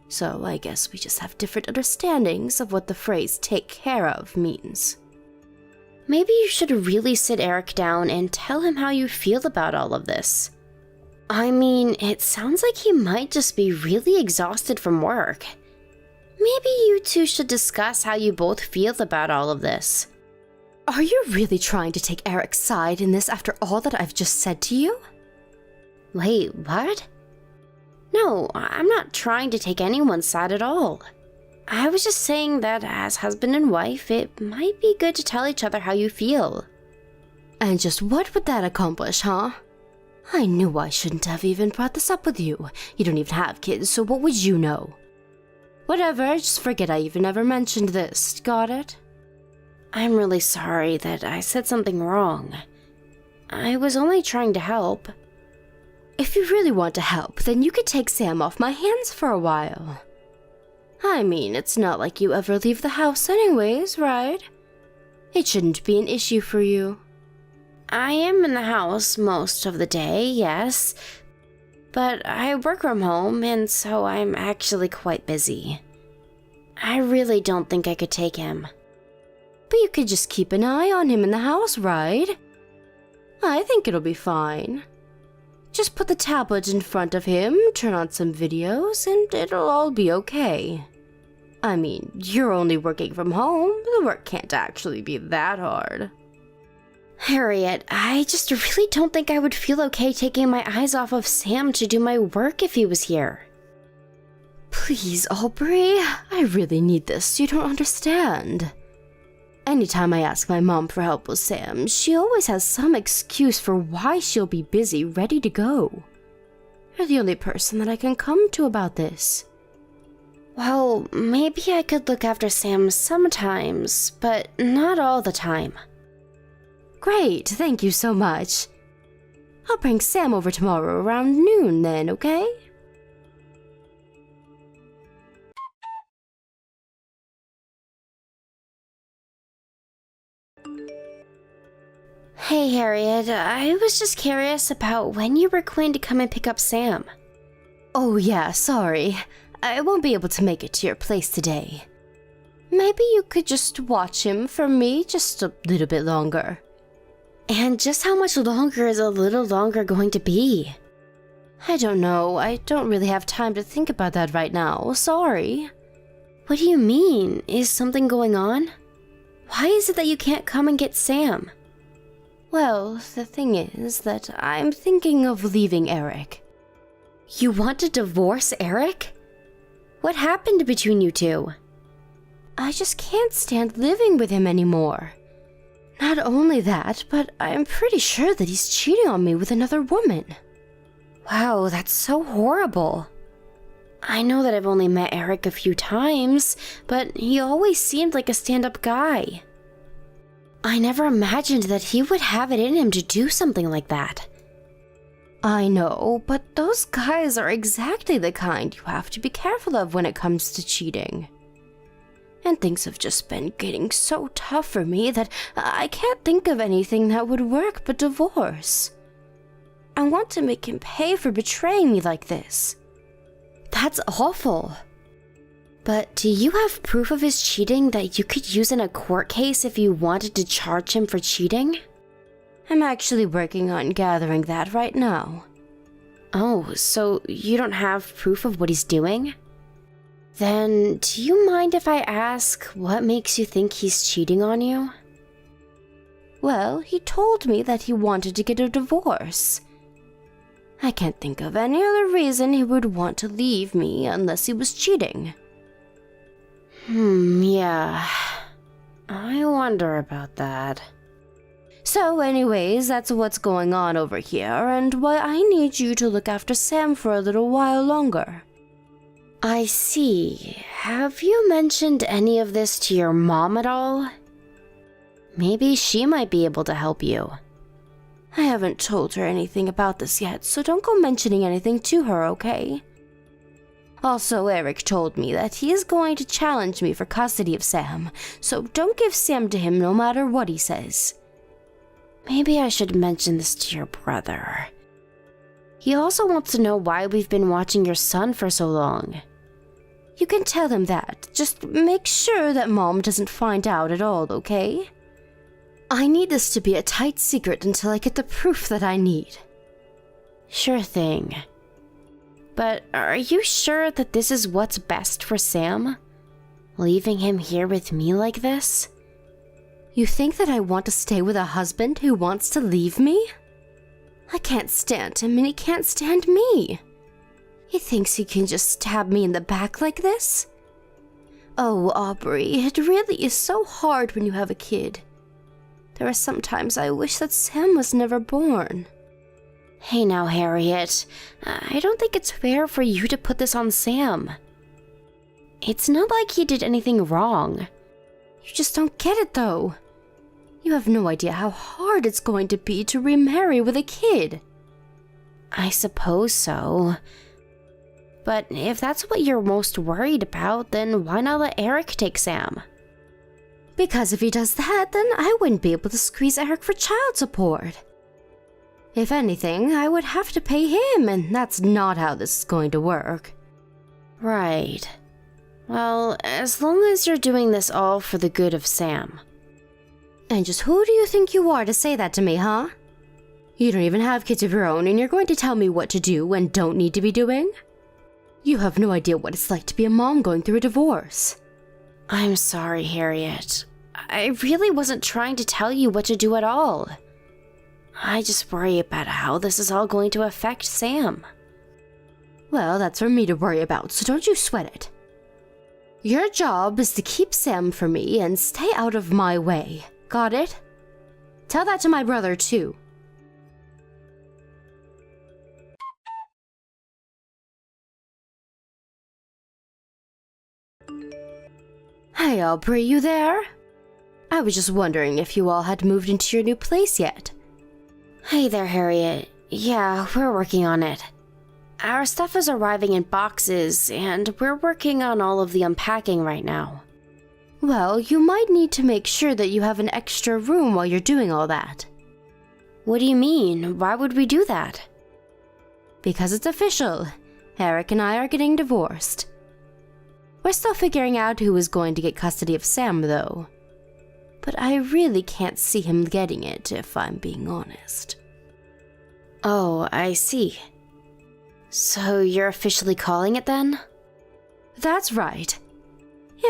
A: So I guess we just have different understandings of what the phrase take care of means.
B: Maybe you should really sit Eric down and tell him how you feel about all of this. I mean, it sounds like he might just be really exhausted from work. Maybe you two should discuss how you both feel about all of this.
A: Are you really trying to take Eric's side in this after all that I've just said to you?
B: Wait, what? No, I'm not trying to take anyone's side at all. I was just saying that as husband and wife, it might be good to tell each other how you feel.
A: And just what would that accomplish, huh? I knew I shouldn't have even brought this up with you. You don't even have kids, so what would you know? Whatever, just forget I even ever mentioned this, got it?
B: I'm really sorry that I said something wrong. I was only trying to help.
A: If you really want to help, then you could take Sam off my hands for a while. I mean, it's not like you ever leave the house anyways, right? It shouldn't be an issue for you.
B: I am in the house most of the day, yes. But I work from home, and so I'm actually quite busy. I really don't think I could take him.
A: But you could just keep an eye on him in the house, right? I think it'll be fine. Just put the tablet in front of him, turn on some videos, and it'll all be okay. I mean, you're only working from home. The work can't actually be that hard.
B: Harriet, I just really don't think I would feel okay taking my eyes off of Sam to do my work if he was here.
A: Please, Aubrey, I really need this. You don't understand. Anytime I ask my mom for help with Sam, she always has some excuse for why she'll be busy, ready to go. You're the only person that I can come to about this.
B: Well, maybe I could look after Sam sometimes, but not all the time.
A: Great, thank you so much. I'll bring Sam over tomorrow around noon then, okay?
B: Hey Harriet, I was just curious about when you were going to come and pick up Sam.
A: Oh yeah, sorry. I won't be able to make it to your place today. Maybe you could just watch him for me just a little bit longer.
B: And just how much longer is a little longer going to be?
A: I don't know. I don't really have time to think about that right now. Sorry.
B: What do you mean? Is something going on? Why is it that you can't come and get Sam?
A: Well, the thing is that I'm thinking of leaving Eric.
B: You want to divorce Eric? What happened between you two?
A: I just can't stand living with him anymore. Not only that, but I'm pretty sure that he's cheating on me with another woman.
B: Wow, that's so horrible. I know that I've only met Eric a few times, but he always seemed like a stand-up guy. I never imagined that he would have it in him to do something like that.
A: I know, but those guys are exactly the kind you have to be careful of when it comes to cheating. And things have just been getting so tough for me that I can't think of anything that would work but divorce. I want to make him pay for betraying me like this.
B: That's awful. But do you have proof of his cheating that you could use in a court case if you wanted to charge him for cheating?
A: I'm actually working on gathering that right now.
B: Oh, so you don't have proof of what he's doing? Then, do you mind if I ask what makes you think he's cheating on you?
A: Well, he told me that he wanted to get a divorce. I can't think of any other reason he would want to leave me unless he was cheating.
B: Yeah. I wonder about that.
A: So anyways, that's what's going on over here and why I need you to look after Sam for a little while longer.
B: I see. Have you mentioned any of this to your mom at all? Maybe she might be able to help you.
A: I haven't told her anything about this yet, so don't go mentioning anything to her, okay? Also, Eric told me that he is going to challenge me for custody of Sam, so don't give Sam to him no matter what he says.
B: Maybe I should mention this to your brother. He also wants to know why we've been watching your son for so long.
A: You can tell him that. Just make sure that Mom doesn't find out at all, okay? I need this to be a tight secret until I get the proof that I need.
B: Sure thing. But are you sure that this is what's best for Sam? Leaving him here with me like this?
A: You think that I want to stay with a husband who wants to leave me? I can't stand him and he can't stand me. He thinks he can just stab me in the back like this? Oh, Aubrey, it really is so hard when you have a kid. There are some times I wish that Sam was never born.
B: Hey now, Harriet. I don't think it's fair for you to put this on Sam. It's not like he did anything wrong.
A: You just don't get it, though. You have no idea how hard it's going to be to remarry with a kid.
B: I suppose so. But if that's what you're most worried about, then why not let Eric take Sam?
A: Because if he does that, then I wouldn't be able to squeeze Eric for child support. If anything, I would have to pay him, and that's not how this is going to work.
B: Right. Well, as long as you're doing this all for the good of Sam.
A: And just who do you think you are to say that to me, huh? You don't even have kids of your own, and you're going to tell me what to do and don't need to be doing? You have no idea what it's like to be a mom going through a divorce.
B: I'm sorry, Harriet. I really wasn't trying to tell you what to do at all. I just worry about how this is all going to affect Sam.
A: Well, that's for me to worry about, so don't you sweat it. Your job is to keep Sam for me and stay out of my way. Got it? Tell that to my brother, too. Hey, Aubrey, you there? I was just wondering if you all had moved into your new place yet.
B: Hey there, Harriet. Yeah, we're working on it. Our stuff is arriving in boxes, and we're working on all of the unpacking right now.
A: Well, you might need to make sure that you have an extra room while you're doing all that.
B: What do you mean? Why would we do that?
A: Because it's official. Eric and I are getting divorced. We're still figuring out who is going to get custody of Sam, though. But I really can't see him getting it, if I'm being honest.
B: Oh, I see. So you're officially calling it then?
A: That's right.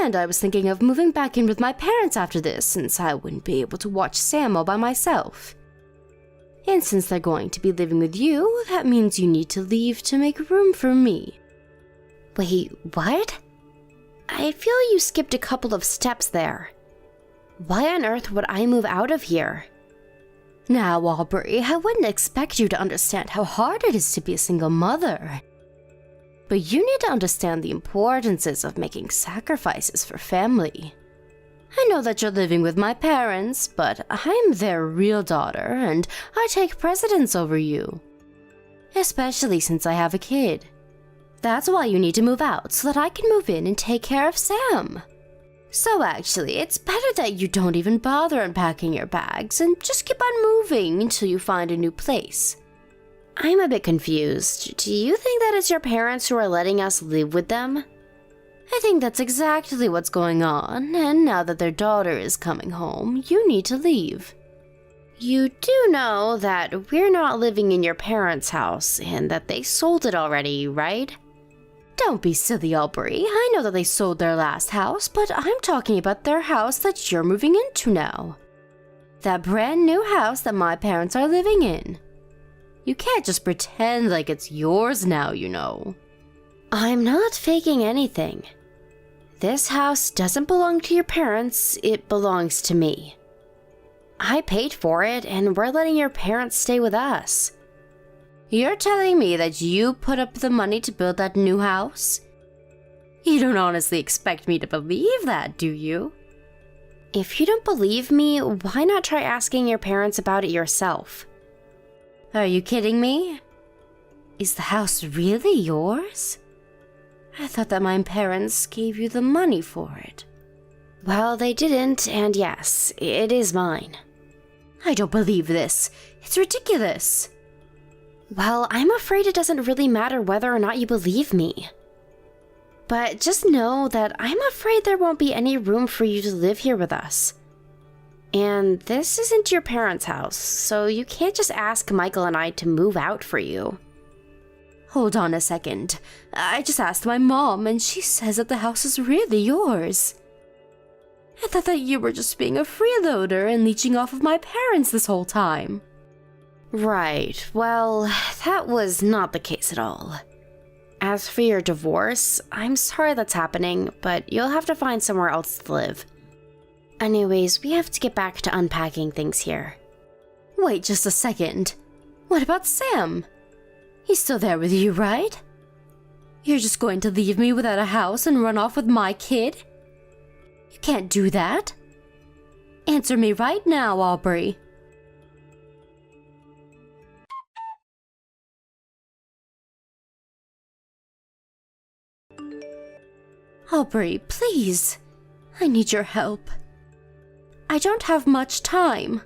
A: And I was thinking of moving back in with my parents after this, since I wouldn't be able to watch Sam all by myself. And since they're going to be living with you, that means you need to leave to make room for me.
B: Wait, what? I feel you skipped a couple of steps there. Why on earth would I move out of here?
A: Now, Aubrey, I wouldn't expect you to understand how hard it is to be a single mother. But you need to understand the importances of making sacrifices for family. I know that you're living with my parents, but I'm their real daughter, and I take precedence over you. Especially since I have a kid. That's why you need to move out, so that I can move in and take care of Sam. So actually, it's better that you don't even bother unpacking your bags and just keep on moving until you find a new place.
B: I'm a bit confused. Do you think that it's your parents who are letting us live with them?
A: I think that's exactly what's going on, and now that their daughter is coming home, you need to leave.
B: You do know that we're not living in your parents' house and that they sold it already, right?
A: Don't be silly, Aubrey. I know that they sold their last house, but I'm talking about their house that you're moving into now. That brand new house that my parents are living in. You can't just pretend like it's yours now, you know.
B: I'm not faking anything. This house doesn't belong to your parents, it belongs to me. I paid for it, and we're letting your parents stay with us.
A: You're telling me that you put up the money to build that new house? You don't honestly expect me to believe that, do you?
B: If you don't believe me, why not try asking your parents about it yourself?
A: Are you kidding me? Is the house really yours?
B: I thought that my parents gave you the money for it. Well, they didn't, and yes, it is mine.
A: I don't believe this. It's ridiculous.
B: Well, I'm afraid it doesn't really matter whether or not you believe me. But just know that I'm afraid there won't be any room for you to live here with us. And this isn't your parents' house, so you can't just ask Michael and I to move out for you.
A: Hold on a second. I just asked my mom, and she says that the house is really yours. I thought that you were just being a freeloader and leeching off of my parents this whole time.
B: Right, well, that was not the case at all. As for your divorce, I'm sorry that's happening, but you'll have to find somewhere else to live. Anyways, we have to get back to unpacking things here.
A: Wait just a second. What about Sam? He's still there with you, right? You're just going to leave me without a house and run off with my kid? You can't do that. Answer me right now, Aubrey. Aubrey, please. I need your help. I don't have much time.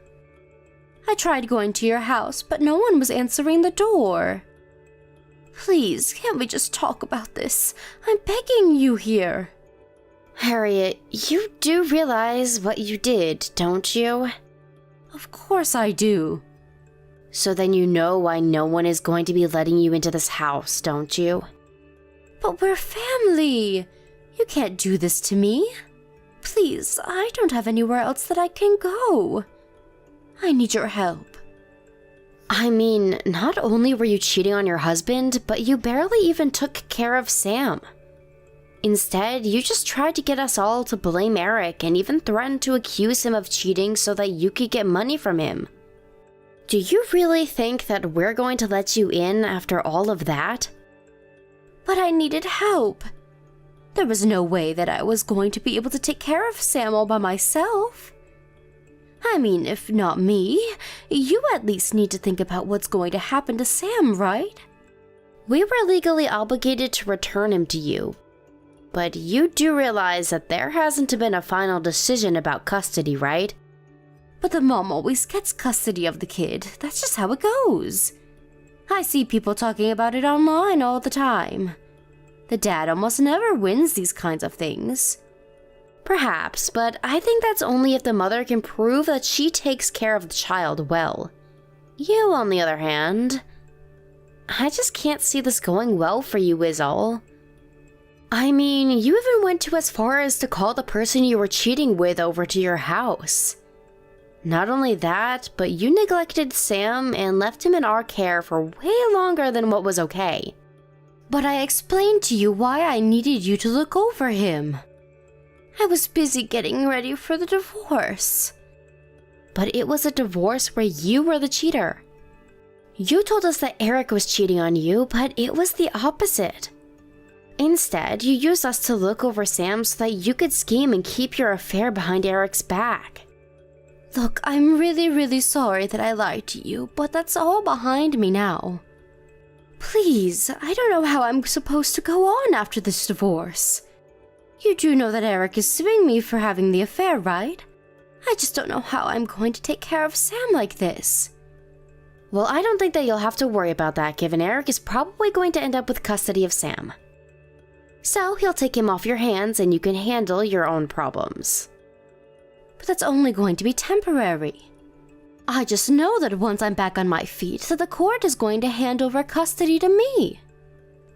A: I tried going to your house, but no one was answering the door. Please, can't we just talk about this? I'm begging you here.
B: Harriet, you do realize what you did, don't you?
A: Of course I do.
B: So then you know why no one is going to be letting you into this house, don't you?
A: But we're family. You can't do this to me. Please, I don't have anywhere else that I can go. I need your help.
B: I mean, not only were you cheating on your husband, but you barely even took care of Sam. Instead, you just tried to get us all to blame Eric and even threatened to accuse him of cheating so that you could get money from him. Do you really think that we're going to let you in after all of that?
A: But I needed help. There was no way that I was going to be able to take care of Sam all by myself. I mean, if not me, you at least need to think about what's going to happen to Sam, right?
B: We were legally obligated to return him to you. But you do realize that there hasn't been a final decision about custody, right?
A: But the mom always gets custody of the kid. That's just how it goes. I see people talking about it online all the time. The dad almost never wins these kinds of things.
B: Perhaps, but I think that's only if the mother can prove that she takes care of the child well. You, on the other hand, I just can't see this going well for you is all. I mean, you even went to as far as to call the person you were cheating with over to your house. Not only that, but you neglected Sam and left him in our care for way longer than what was okay.
A: But I explained to you why I needed you to look over him. I was busy getting ready for the divorce.
B: But it was a divorce where you were the cheater. You told us that Eric was cheating on you, but it was the opposite. Instead, you used us to look over Sam so that you could scheme and keep your affair behind Eric's back.
A: Look, I'm really sorry that I lied to you, but that's all behind me now. Please, I don't know how I'm supposed to go on after this divorce. You do know that Eric is suing me for having the affair, right? I just don't know how I'm going to take care of Sam like this.
B: Well, I don't think that you'll have to worry about that, given Eric is probably going to end up with custody of Sam. So he'll take him off your hands and you can handle your own problems.
A: But that's only going to be temporary. I just know that once I'm back on my feet, that the court is going to hand over custody to me.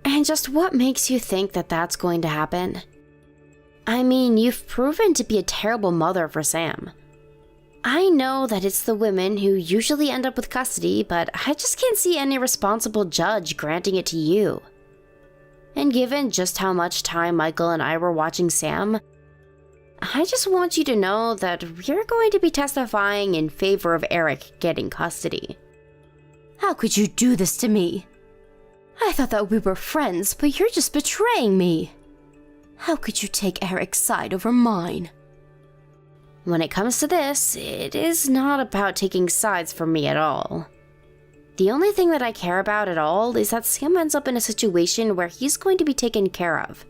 B: And just what makes you think that that's going to happen? I mean, you've proven to be a terrible mother for Sam. I know that it's the women who usually end up with custody, but I just can't see any responsible judge granting it to you. And given just how much time Michael and I were watching Sam, I just want you to know that we're going to be testifying in favor of Eric getting custody.
A: How could you do this to me? I thought that we were friends, but you're just betraying me. How could you take Eric's side over mine?
B: When it comes to this, it is not about taking sides for me at all. The only thing that I care about at all is that Sam ends up in a situation where he's going to be taken care of.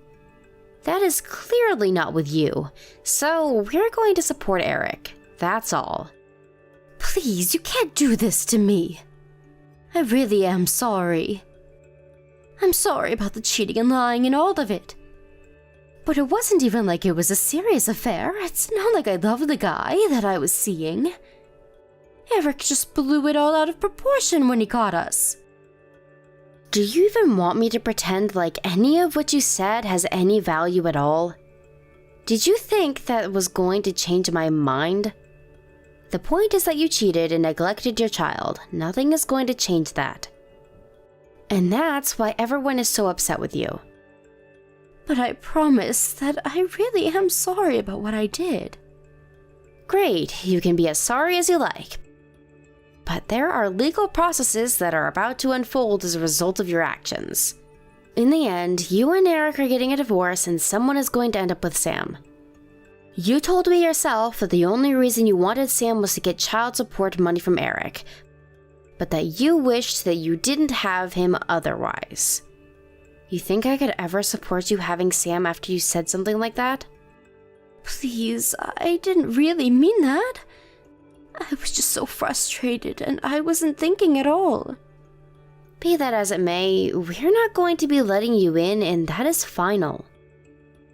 B: That is clearly not with you, so we're going to support Eric. That's all.
A: Please, you can't do this to me. I really am sorry. I'm sorry about the cheating and lying and all of it. But it wasn't even like it was a serious affair. It's not like I loved the guy that I was seeing. Eric just blew it all out of proportion when he caught us.
B: Do you even want me to pretend like any of what you said has any value at all? Did you think that was going to change my mind? The point is that you cheated and neglected your child. Nothing is going to change that. And that's why everyone is so upset with you.
A: But I promise that I really am sorry about what I did.
B: Great, you can be as sorry as you like. But there are legal processes that are about to unfold as a result of your actions. In the end, you and Eric are getting a divorce and someone is going to end up with Sam. You told me yourself that the only reason you wanted Sam was to get child support money from Eric, but that you wished that you didn't have him otherwise. You think I could ever support you having Sam after you said something like that?
A: Please, I didn't really mean that. I was just so frustrated and I wasn't thinking at all.
B: Be that as it may, we're not going to be letting you in, and that is final.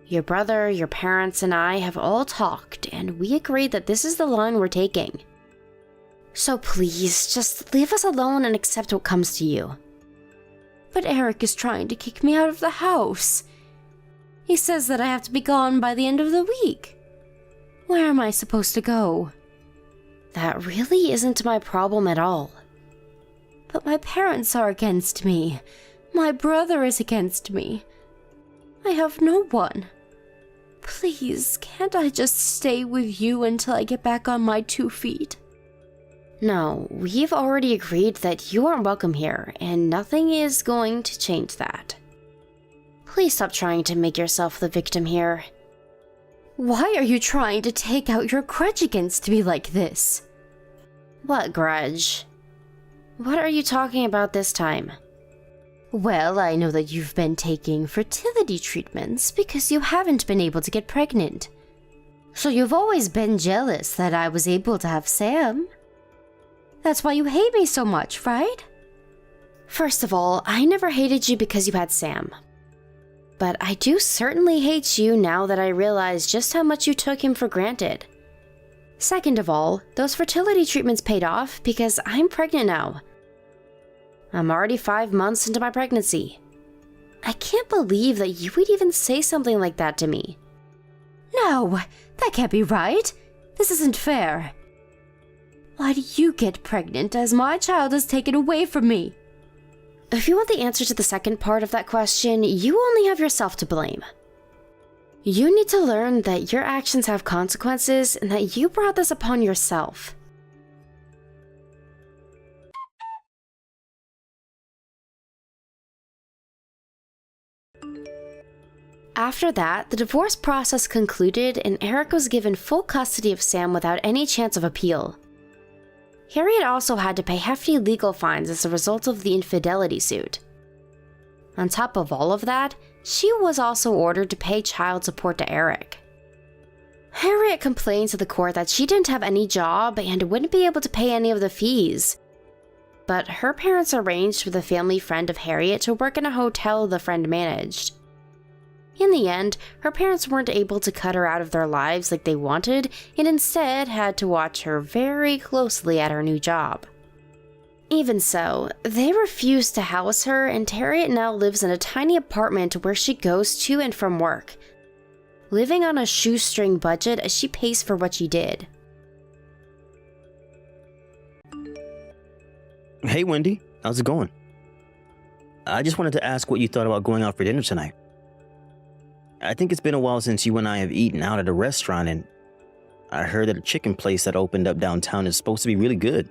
B: Your brother, your parents, and I have all talked, and we agreed that this is the line we're taking. So please, just leave us alone and accept what comes to you.
A: But Eric is trying to kick me out of the house. He says that I have to be gone by the end of the week. Where am I supposed to go?
B: That really isn't my problem at all.
A: But my parents are against me. My brother is against me. I have no one. Please, can't I just stay with you until I get back on my 2 feet?
B: No, we've already agreed that you aren't welcome here, and nothing is going to change that. Please stop trying to make yourself the victim here.
A: Why are you trying to take out your grudge against me like this?
B: What grudge? What are you talking about this time?
A: Well, I know that you've been taking fertility treatments because you haven't been able to get pregnant. So you've always been jealous that I was able to have Sam. That's why you hate me so much, right?
B: First of all, I never hated you because you had Sam. But I do certainly hate you now that I realize just how much you took him for granted. Second of all, those fertility treatments paid off because I'm pregnant now. I'm already 5 months into my pregnancy. I can't believe that you would even say something like that to me.
A: No, that can't be right. This isn't fair. Why do you get pregnant as my child is taken away from me?
B: If you want the answer to the second part of that question, you only have yourself to blame. You need to learn that your actions have consequences and that you brought this upon yourself. After that, the divorce process concluded and Eric was given full custody of Sam without any chance of appeal. Harriet also had to pay hefty legal fines as a result of the infidelity suit. On top of all of that, she was also ordered to pay child support to Eric. Harriet complained to the court that she didn't have any job and wouldn't be able to pay any of the fees. But her parents arranged for the family friend of Harriet to work in a hotel the friend managed. In the end, her parents weren't able to cut her out of their lives like they wanted, and instead had to watch her very closely at her new job. Even so, they refused to house her, and Harriet now lives in a tiny apartment where she goes to and from work, living on a shoestring budget as she pays for what she did.
C: Hey, Wendy. How's it going? I just wanted to ask what you thought about going out for dinner tonight. I think it's been a while since you and I have eaten out at a restaurant, and I heard that a chicken place that opened up downtown is supposed to be really good.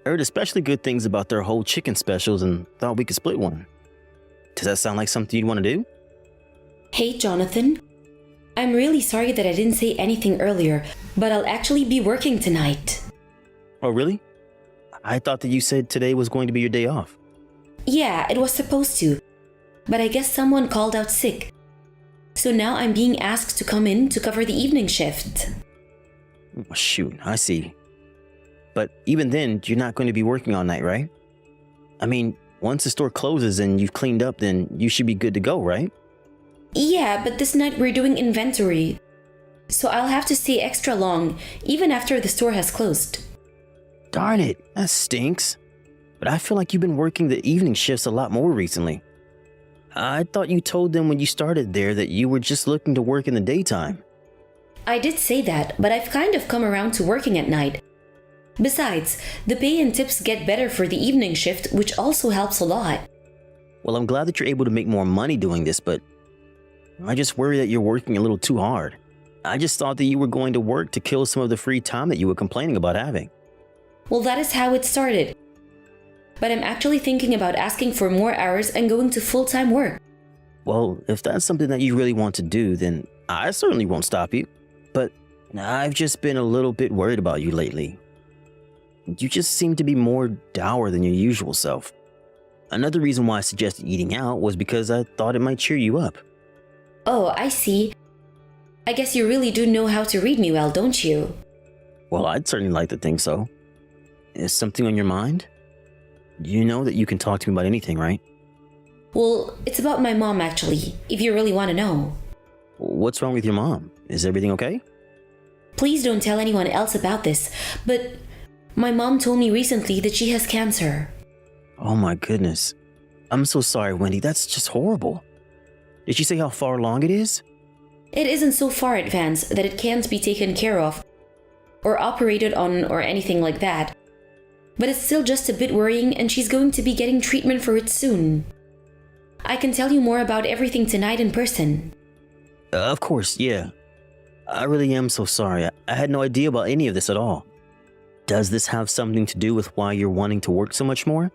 C: I heard especially good things about their whole chicken specials and thought we could split one. Does that sound like something you'd want to do?
D: Hey, Jonathan. I'm really sorry that I didn't say anything earlier, but I'll actually be working tonight.
C: Oh, really? I thought that you said today was going to be your day off.
D: Yeah, it was supposed to, but I guess someone called out sick. So now I'm being asked to come in to cover the evening shift.
C: Oh, shoot, I see. But even then, you're not going to be working all night, right? I mean, once the store closes and you've cleaned up, then you should be good to go, right?
D: Yeah, but this night we're doing inventory. So I'll have to stay extra long, even after the store has closed.
C: Darn it, that stinks. But I feel like you've been working the evening shifts a lot more recently. I thought you told them when you started there that you were just looking to work in the daytime.
D: I did say that, but I've kind of come around to working at night. Besides, the pay and tips get better for the evening shift, which also helps a lot.
C: Well, I'm glad that you're able to make more money doing this, but I just worry that you're working a little too hard. I just thought that you were going to work to kill some of the free time that you were complaining about having.
D: Well, that is how it started. But I'm actually thinking about asking for more hours and going to full-time work.
C: Well, if that's something that you really want to do, then I certainly won't stop you. But I've just been a little bit worried about you lately. You just seem to be more dour than your usual self. Another reason why I suggested eating out was because I thought it might cheer you up.
D: Oh, I see. I guess you really do know how to read me well, don't you?
C: Well, I'd certainly like to think so. Is something on your mind? You know that you can talk to me about anything, right?
D: Well, it's about my mom actually, if you really want to know.
C: What's wrong with your mom? Is everything okay?
D: Please don't tell anyone else about this, but my mom told me recently that she has cancer.
C: Oh my goodness. I'm so sorry, Wendy. That's just horrible. Did she say how far along it is?
D: It isn't so far advanced that it can't be taken care of or operated on or anything like that. But it's still just a bit worrying, and she's going to be getting treatment for it soon. I can tell you more about everything tonight in person.
C: Of course, yeah. I really am so sorry. I had no idea about any of this at all. Does this have something to do with why you're wanting to work so much more?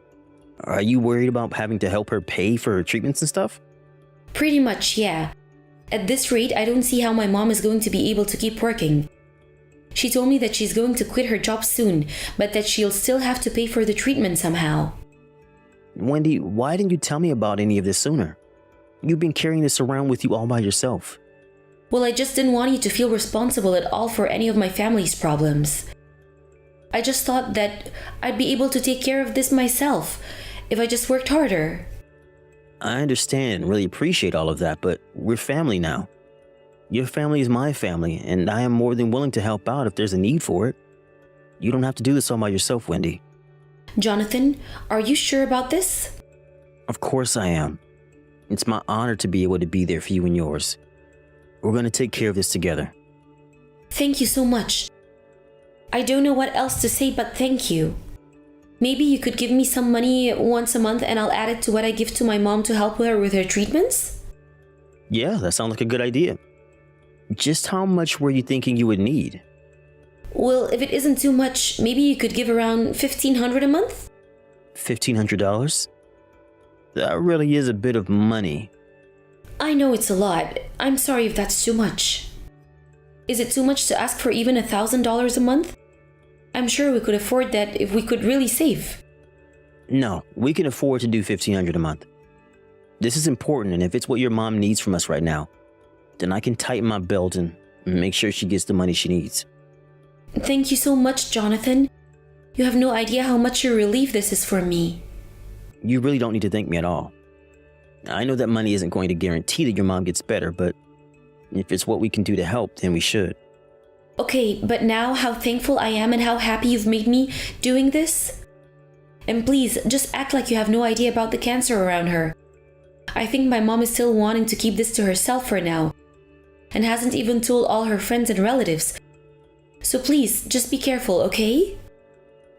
C: Are you worried about having to help her pay for her treatments and stuff?
D: Pretty much, yeah. At this rate, I don't see how my mom is going to be able to keep working. She told me that she's going to quit her job soon, but that she'll still have to pay for the treatment somehow.
C: Wendy, why didn't you tell me about any of this sooner? You've been carrying this around with you all by yourself.
D: Well, I just didn't want you to feel responsible at all for any of my family's problems. I just thought that I'd be able to take care of this myself if I just worked harder.
C: I understand and really appreciate all of that, but we're family now. Your family is my family, and I am more than willing to help out if there's a need for it. You don't have to do this all by yourself, Wendy.
D: Jonathan, are you sure about this?
C: Of course I am. It's my honor to be able to be there for you and yours. We're going to take care of this together.
D: Thank you so much. I don't know what else to say but thank you. Maybe you could give me some money once a month and I'll add it to what I give to my mom to help her with her treatments?
C: Yeah, that sounds like a good idea. Just how much were you thinking you would need?
D: Well, if it isn't too much, maybe you could give around $1,500 a month?
C: $1,500? That really is a bit of money.
D: I know it's a lot. I'm sorry if that's too much. Is it too much to ask for even $1,000 a month? I'm sure we could afford that if we could really save.
C: No, we can afford to do $1,500 a month. This is important, and if it's what your mom needs from us right now, then I can tighten my belt and make sure she gets the money she needs.
D: Thank you so much, Jonathan. You have no idea how much a relief this is for me.
C: You really don't need to thank me at all. I know that money isn't going to guarantee that your mom gets better, but if it's what we can do to help, then we should.
D: Okay, but now how thankful I am and how happy you've made me doing this. And please, just act like you have no idea about the cancer around her. I think my mom is still wanting to keep this to herself for now, and hasn't even told all her friends and relatives. So please, just be careful, okay?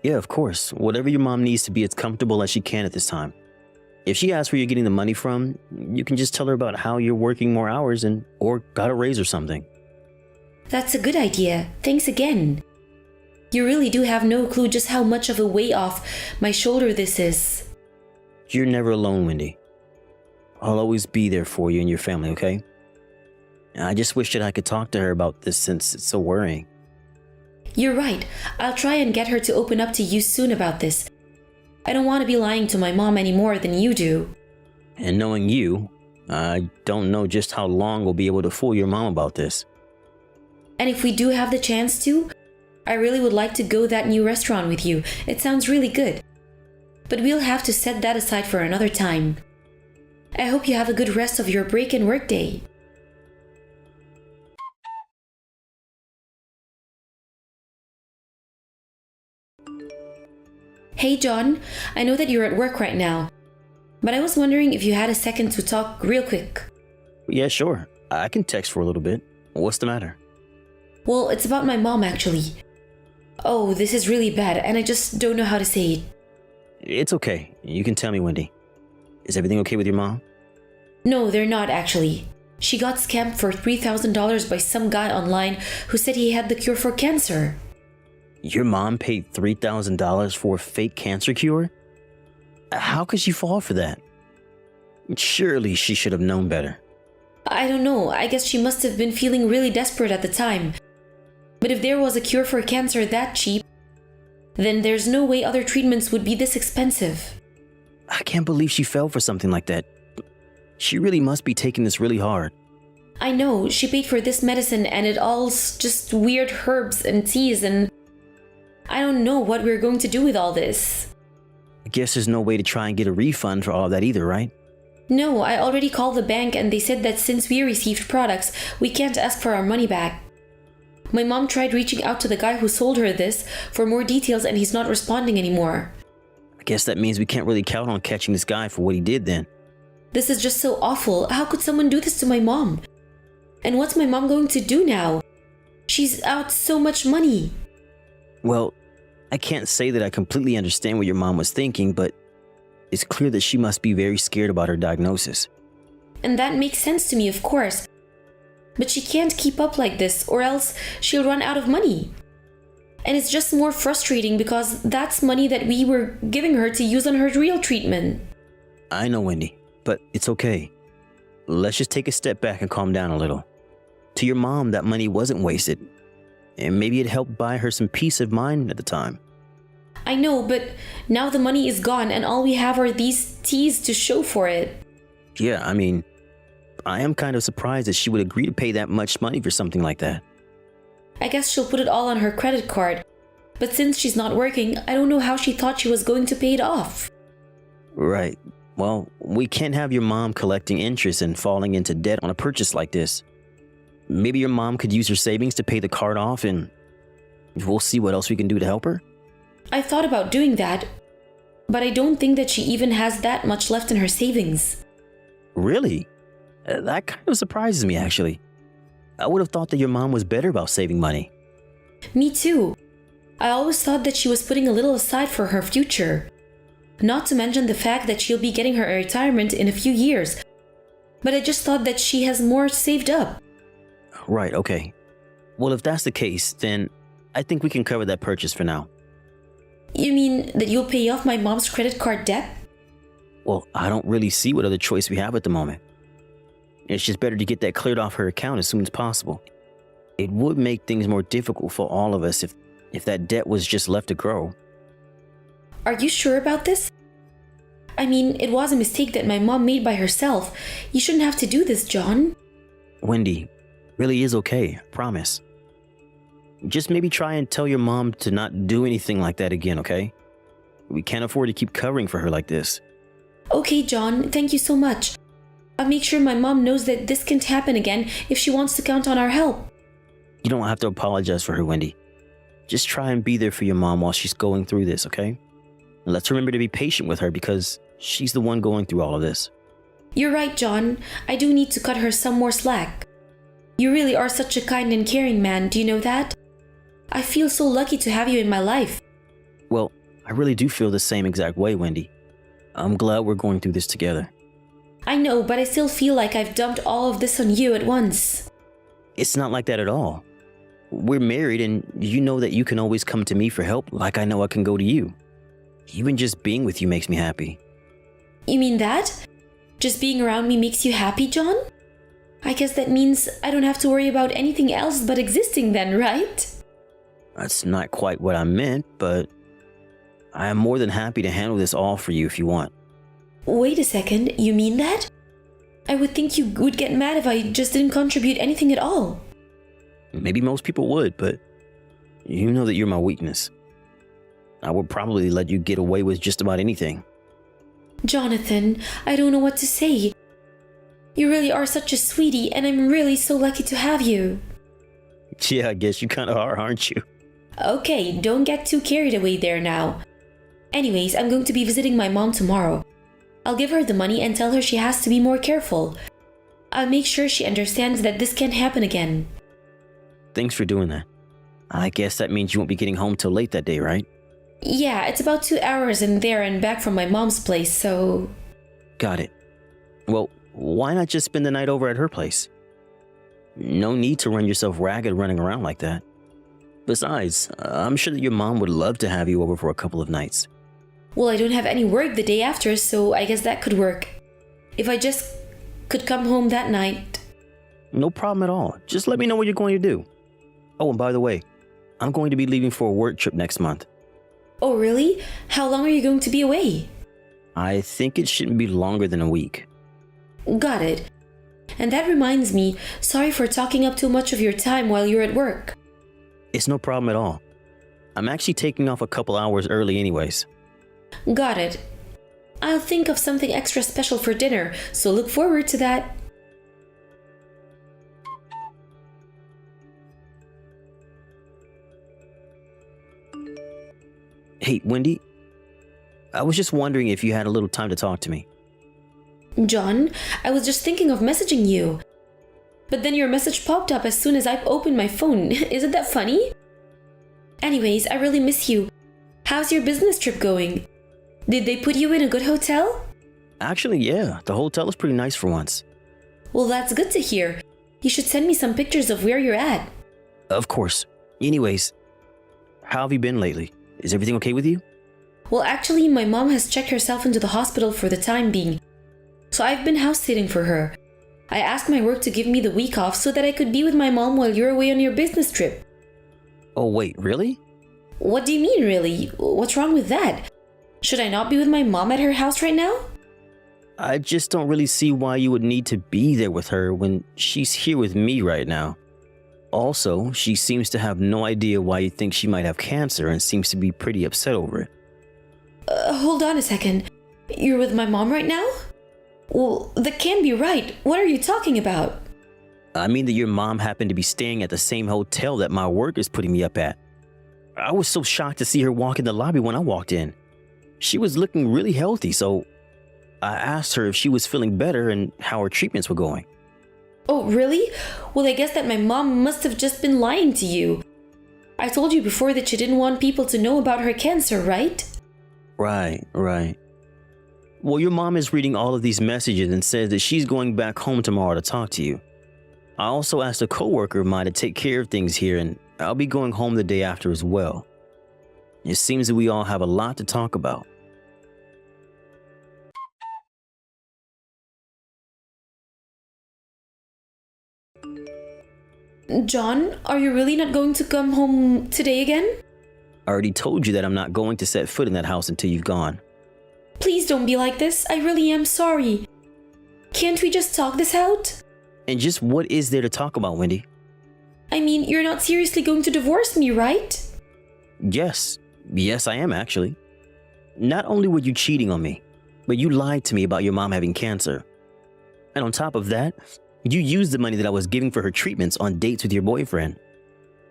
C: Yeah, of course. Whatever your mom needs to be as comfortable as she can at this time. If she asks where you're getting the money from, you can just tell her about how you're working more hours or got a raise or something.
D: That's a good idea. Thanks again. You really do have no clue just how much of a weight off my shoulder this is.
C: You're never alone, Wendy. I'll always be there for you and your family, okay? I just wish that I could talk to her about this since it's so worrying.
D: You're right. I'll try and get her to open up to you soon about this. I don't want to be lying to my mom any more than you do.
C: And knowing you, I don't know just how long we'll be able to fool your mom about this.
D: And if we do have the chance to, I really would like to go that new restaurant with you. It sounds really good. But we'll have to set that aside for another time. I hope you have a good rest of your break and work day. Hey John, I know that you're at work right now, but I was wondering if you had a second to talk real quick.
C: Yeah, sure. I can text for a little bit. What's the matter?
D: Well, it's about my mom actually. Oh, this is really bad and I just don't know how to say it.
C: It's okay. You can tell me, Wendy. Is everything okay with your mom?
D: No, they're not actually. She got scammed for $3,000 by some guy online who said he had the cure for cancer.
C: Your mom paid $3,000 for a fake cancer cure? How could she fall for that? Surely she should have known better.
D: I don't know, I guess she must have been feeling really desperate at the time. But if there was a cure for cancer that cheap, then there's no way other treatments would be this expensive.
C: I can't believe she fell for something like that. She really must be taking this really hard.
D: I know, she paid for this medicine and it all's just weird herbs and teas and I don't know what we're going to do with all this.
C: I guess there's no way to try and get a refund for all of that either, right?
D: No, I already called the bank and they said that since we received products, we can't ask for our money back. My mom tried reaching out to the guy who sold her this for more details and he's not responding anymore.
C: I guess that means we can't really count on catching this guy for what he did then.
D: This is just so awful. How could someone do this to my mom? And what's my mom going to do now? She's out so much money.
C: Well, I can't say that I completely understand what your mom was thinking, but it's clear that she must be very scared about her diagnosis.
D: And that makes sense to me, of course. But she can't keep up like this, or else she'll run out of money. And it's just more frustrating because that's money that we were giving her to use on her real treatment.
C: I know, Wendy, but it's okay. Let's just take a step back and calm down a little. To your mom, that money wasn't wasted. And maybe it helped buy her some peace of mind at the time.
D: I know, but now the money is gone and all we have are these teas to show for it.
C: Yeah, I mean, I am kind of surprised that she would agree to pay that much money for something like that.
D: I guess she'll put it all on her credit card. But since she's not working, I don't know how she thought she was going to pay it off.
C: Right. Well, we can't have your mom collecting interest and falling into debt on a purchase like this. Maybe your mom could use her savings to pay the card off and we'll see what else we can do to help her.
D: I thought about doing that, but I don't think that she even has that much left in her savings.
C: Really? That kind of surprises me, actually. I would have thought that your mom was better about saving money.
D: Me too. I always thought that she was putting a little aside for her future. Not to mention the fact that she'll be getting her retirement in a few years. But I just thought that she has more saved up.
C: Right, okay. Well, if that's the case, then I think we can cover that purchase for now.
D: You mean that you'll pay off my mom's credit card debt?
C: Well, I don't really see what other choice we have at the moment. It's just better to get that cleared off her account as soon as possible. It would make things more difficult for all of us if that debt was just left to grow.
D: Are you sure about this? I mean, it was a mistake that my mom made by herself. You shouldn't have to do this, John.
C: Wendy, really is okay, I promise. Just maybe try and tell your mom to not do anything like that again, okay? We can't afford to keep covering for her like this.
D: Okay, John, thank you so much. I'll make sure my mom knows that this can't happen again if she wants to count on our help.
C: You don't have to apologize for her, Wendy. Just try and be there for your mom while she's going through this, okay? And let's remember to be patient with her because she's the one going through all of this.
D: You're right, John. I do need to cut her some more slack. You really are such a kind and caring man, do you know that? I feel so lucky to have you in my life.
C: Well, I really do feel the same exact way, Wendy. I'm glad we're going through this together.
D: I know, but I still feel like I've dumped all of this on you at once.
C: It's not like that at all. We're married and you know that you can always come to me for help like I know I can go to you. Even just being with you makes me happy.
D: You mean that? Just being around me makes you happy, John? I guess that means I don't have to worry about anything else but existing then, right?
C: That's not quite what I meant, but I am more than happy to handle this all for you if you want.
D: Wait a second, you mean that? I would think you would get mad if I just didn't contribute anything at all.
C: Maybe most people would, but you know that you're my weakness. I would probably let you get away with just about anything.
D: Jonathan, I don't know what to say. You really are such a sweetie, and I'm really so lucky to have you.
C: Yeah, I guess you kind of are, aren't you?
D: Okay, don't get too carried away there now. Anyways, I'm going to be visiting my mom tomorrow. I'll give her the money and tell her she has to be more careful. I'll make sure she understands that this can't happen again.
C: Thanks for doing that. I guess that means you won't be getting home till late that day, right?
D: Yeah, it's about 2 hours in there and back from my mom's place, so...
C: Got it. Well, why not just spend the night over at her place? No need to run yourself ragged running around like that. Besides, I'm sure that your mom would love to have you over for a couple of nights.
D: Well, I don't have any work the day after, so I guess that could work. If I just could come home that night.
C: No problem at all. Just let me know what you're going to do. Oh, and by the way, I'm going to be leaving for a work trip next month.
D: Oh, really? How long are you going to be away?
C: I think it shouldn't be longer than a week.
D: Got it. And that reminds me, sorry for talking up too much of your time while you're at work.
C: It's no problem at all. I'm actually taking off a couple hours early anyways.
D: Got it. I'll think of something extra special for dinner, so look forward to that.
C: Hey, Wendy, I was just wondering if you had a little time to talk to me.
D: John, I was just thinking of messaging you. But then your message popped up as soon as I opened my phone. Isn't that funny? Anyways, I really miss you. How's your business trip going? Did they put you in a good hotel?
C: Actually, yeah, the hotel is pretty nice for once.
D: Well, that's good to hear. You should send me some pictures of where you're at.
C: Of course. Anyways, how have you been lately? Is everything okay with you?
D: Well, actually, my mom has checked herself into the hospital for the time being. So I've been house sitting for her. I asked my work to give me the week off so that I could be with my mom while you're away on your business trip.
C: Oh, wait, really?
D: What do you mean, really? What's wrong with that? Should I not be with my mom at her house right now?
C: I just don't really see why you would need to be there with her when she's here with me right now. Also, she seems to have no idea why you think she might have cancer and seems to be pretty upset over it.
D: Hold on a second. You're with my mom right now? Well, that can't be right. What are you talking about?
C: I mean that your mom happened to be staying at the same hotel that my work is putting me up at. I was so shocked to see her walk in the lobby when I walked in. She was looking really healthy, so I asked her if she was feeling better and how her treatments were going.
D: Oh, really? Well, I guess that my mom must have just been lying to you. I told you before that she didn't want people to know about her cancer, right?
C: Right. Well, your mom is reading all of these messages and says that she's going back home tomorrow to talk to you. I also asked a coworker of mine to take care of things here, and I'll be going home the day after as well. It seems that we all have a lot to talk about.
D: John, are you really not going to come home today again?
C: I already told you that I'm not going to set foot in that house until you've gone.
D: Please don't be like this. I really am sorry. Can't we just talk this out?
C: And just what is there to talk about, Wendy?
D: I mean, you're not seriously going to divorce me, right?
C: Yes, I am actually. Not only were you cheating on me, but you lied to me about your mom having cancer. And on top of that, you used the money that I was giving for her treatments on dates with your boyfriend.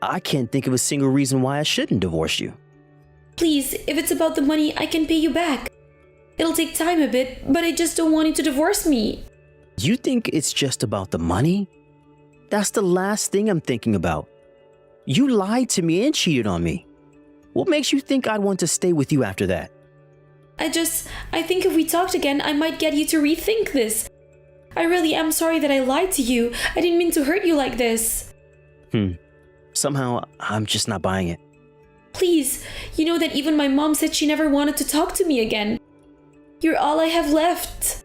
C: I can't think of a single reason why I shouldn't divorce you.
D: Please, if it's about the money, I can pay you back. It'll take time a bit, but I just don't want you to divorce me.
C: You think it's just about the money? That's the last thing I'm thinking about. You lied to me and cheated on me. What makes you think I'd want to stay with you after that?
D: I think if we talked again, I might get you to rethink this. I really am sorry that I lied to you. I didn't mean to hurt you like this.
C: Somehow, I'm just not buying it.
D: Please, you know that even my mom said she never wanted to talk to me again. You're all I have left.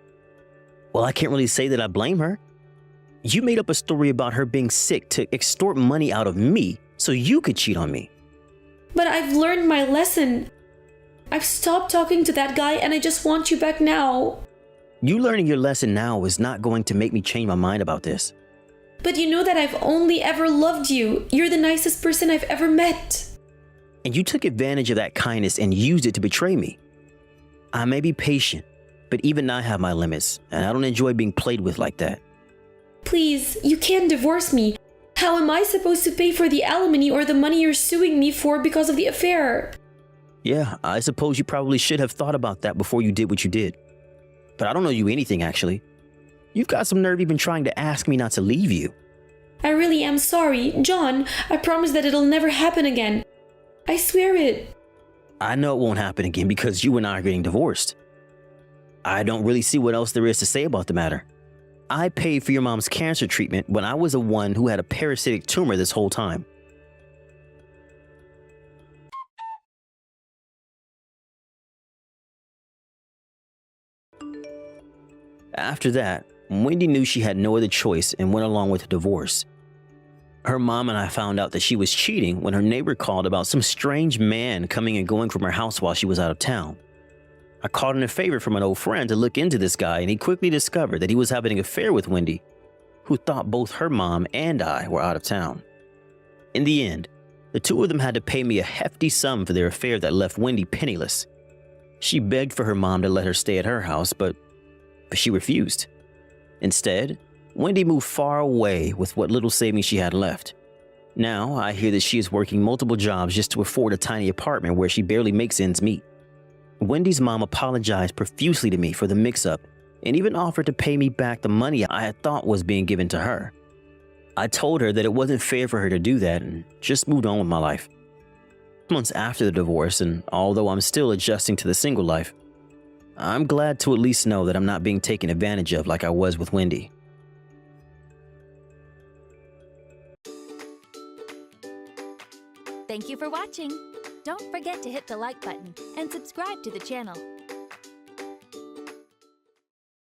C: Well, I can't really say that I blame her. You made up a story about her being sick to extort money out of me so you could cheat on me.
D: But I've learned my lesson. I've stopped talking to that guy and I just want you back now.
C: You learning your lesson now is not going to make me change my mind about this.
D: But you know that I've only ever loved you. You're the nicest person I've ever met.
C: And you took advantage of that kindness and used it to betray me. I may be patient, but even I have my limits, and I don't enjoy being played with like that.
D: Please, you can't divorce me. How am I supposed to pay for the alimony or the money you're suing me for because of the affair?
C: Yeah, I suppose you probably should have thought about that before you did what you did. But I don't know you anything, actually. You've got some nerve even trying to ask me not to leave you.
D: I really am sorry. John, I promise that it'll never happen again. I swear it.
C: I know it won't happen again because you and I are getting divorced. I don't really see what else there is to say about the matter. I paid for your mom's cancer treatment when I was the one who had a parasitic tumor this whole time. After that, Wendy knew she had no other choice and went along with the divorce. Her mom and I found out that she was cheating when her neighbor called about some strange man coming and going from her house while she was out of town. I called in a favor from an old friend to look into this guy, and he quickly discovered that he was having an affair with Wendy, who thought both her mom and I were out of town. In the end, the two of them had to pay me a hefty sum for their affair that left Wendy penniless. She begged for her mom to let her stay at her house, but she refused. Instead, Wendy moved far away with what little savings she had left. Now, I hear that she is working multiple jobs just to afford a tiny apartment where she barely makes ends meet. Wendy's mom apologized profusely to me for the mix-up and even offered to pay me back the money I had thought was being given to her. I told her that it wasn't fair for her to do that and just moved on with my life. Months after the divorce, and although I'm still adjusting to the single life, I'm glad to at least know that I'm not being taken advantage of like I was with Wendy.
E: Thank you for watching. Don't forget to hit the like button and subscribe to the channel.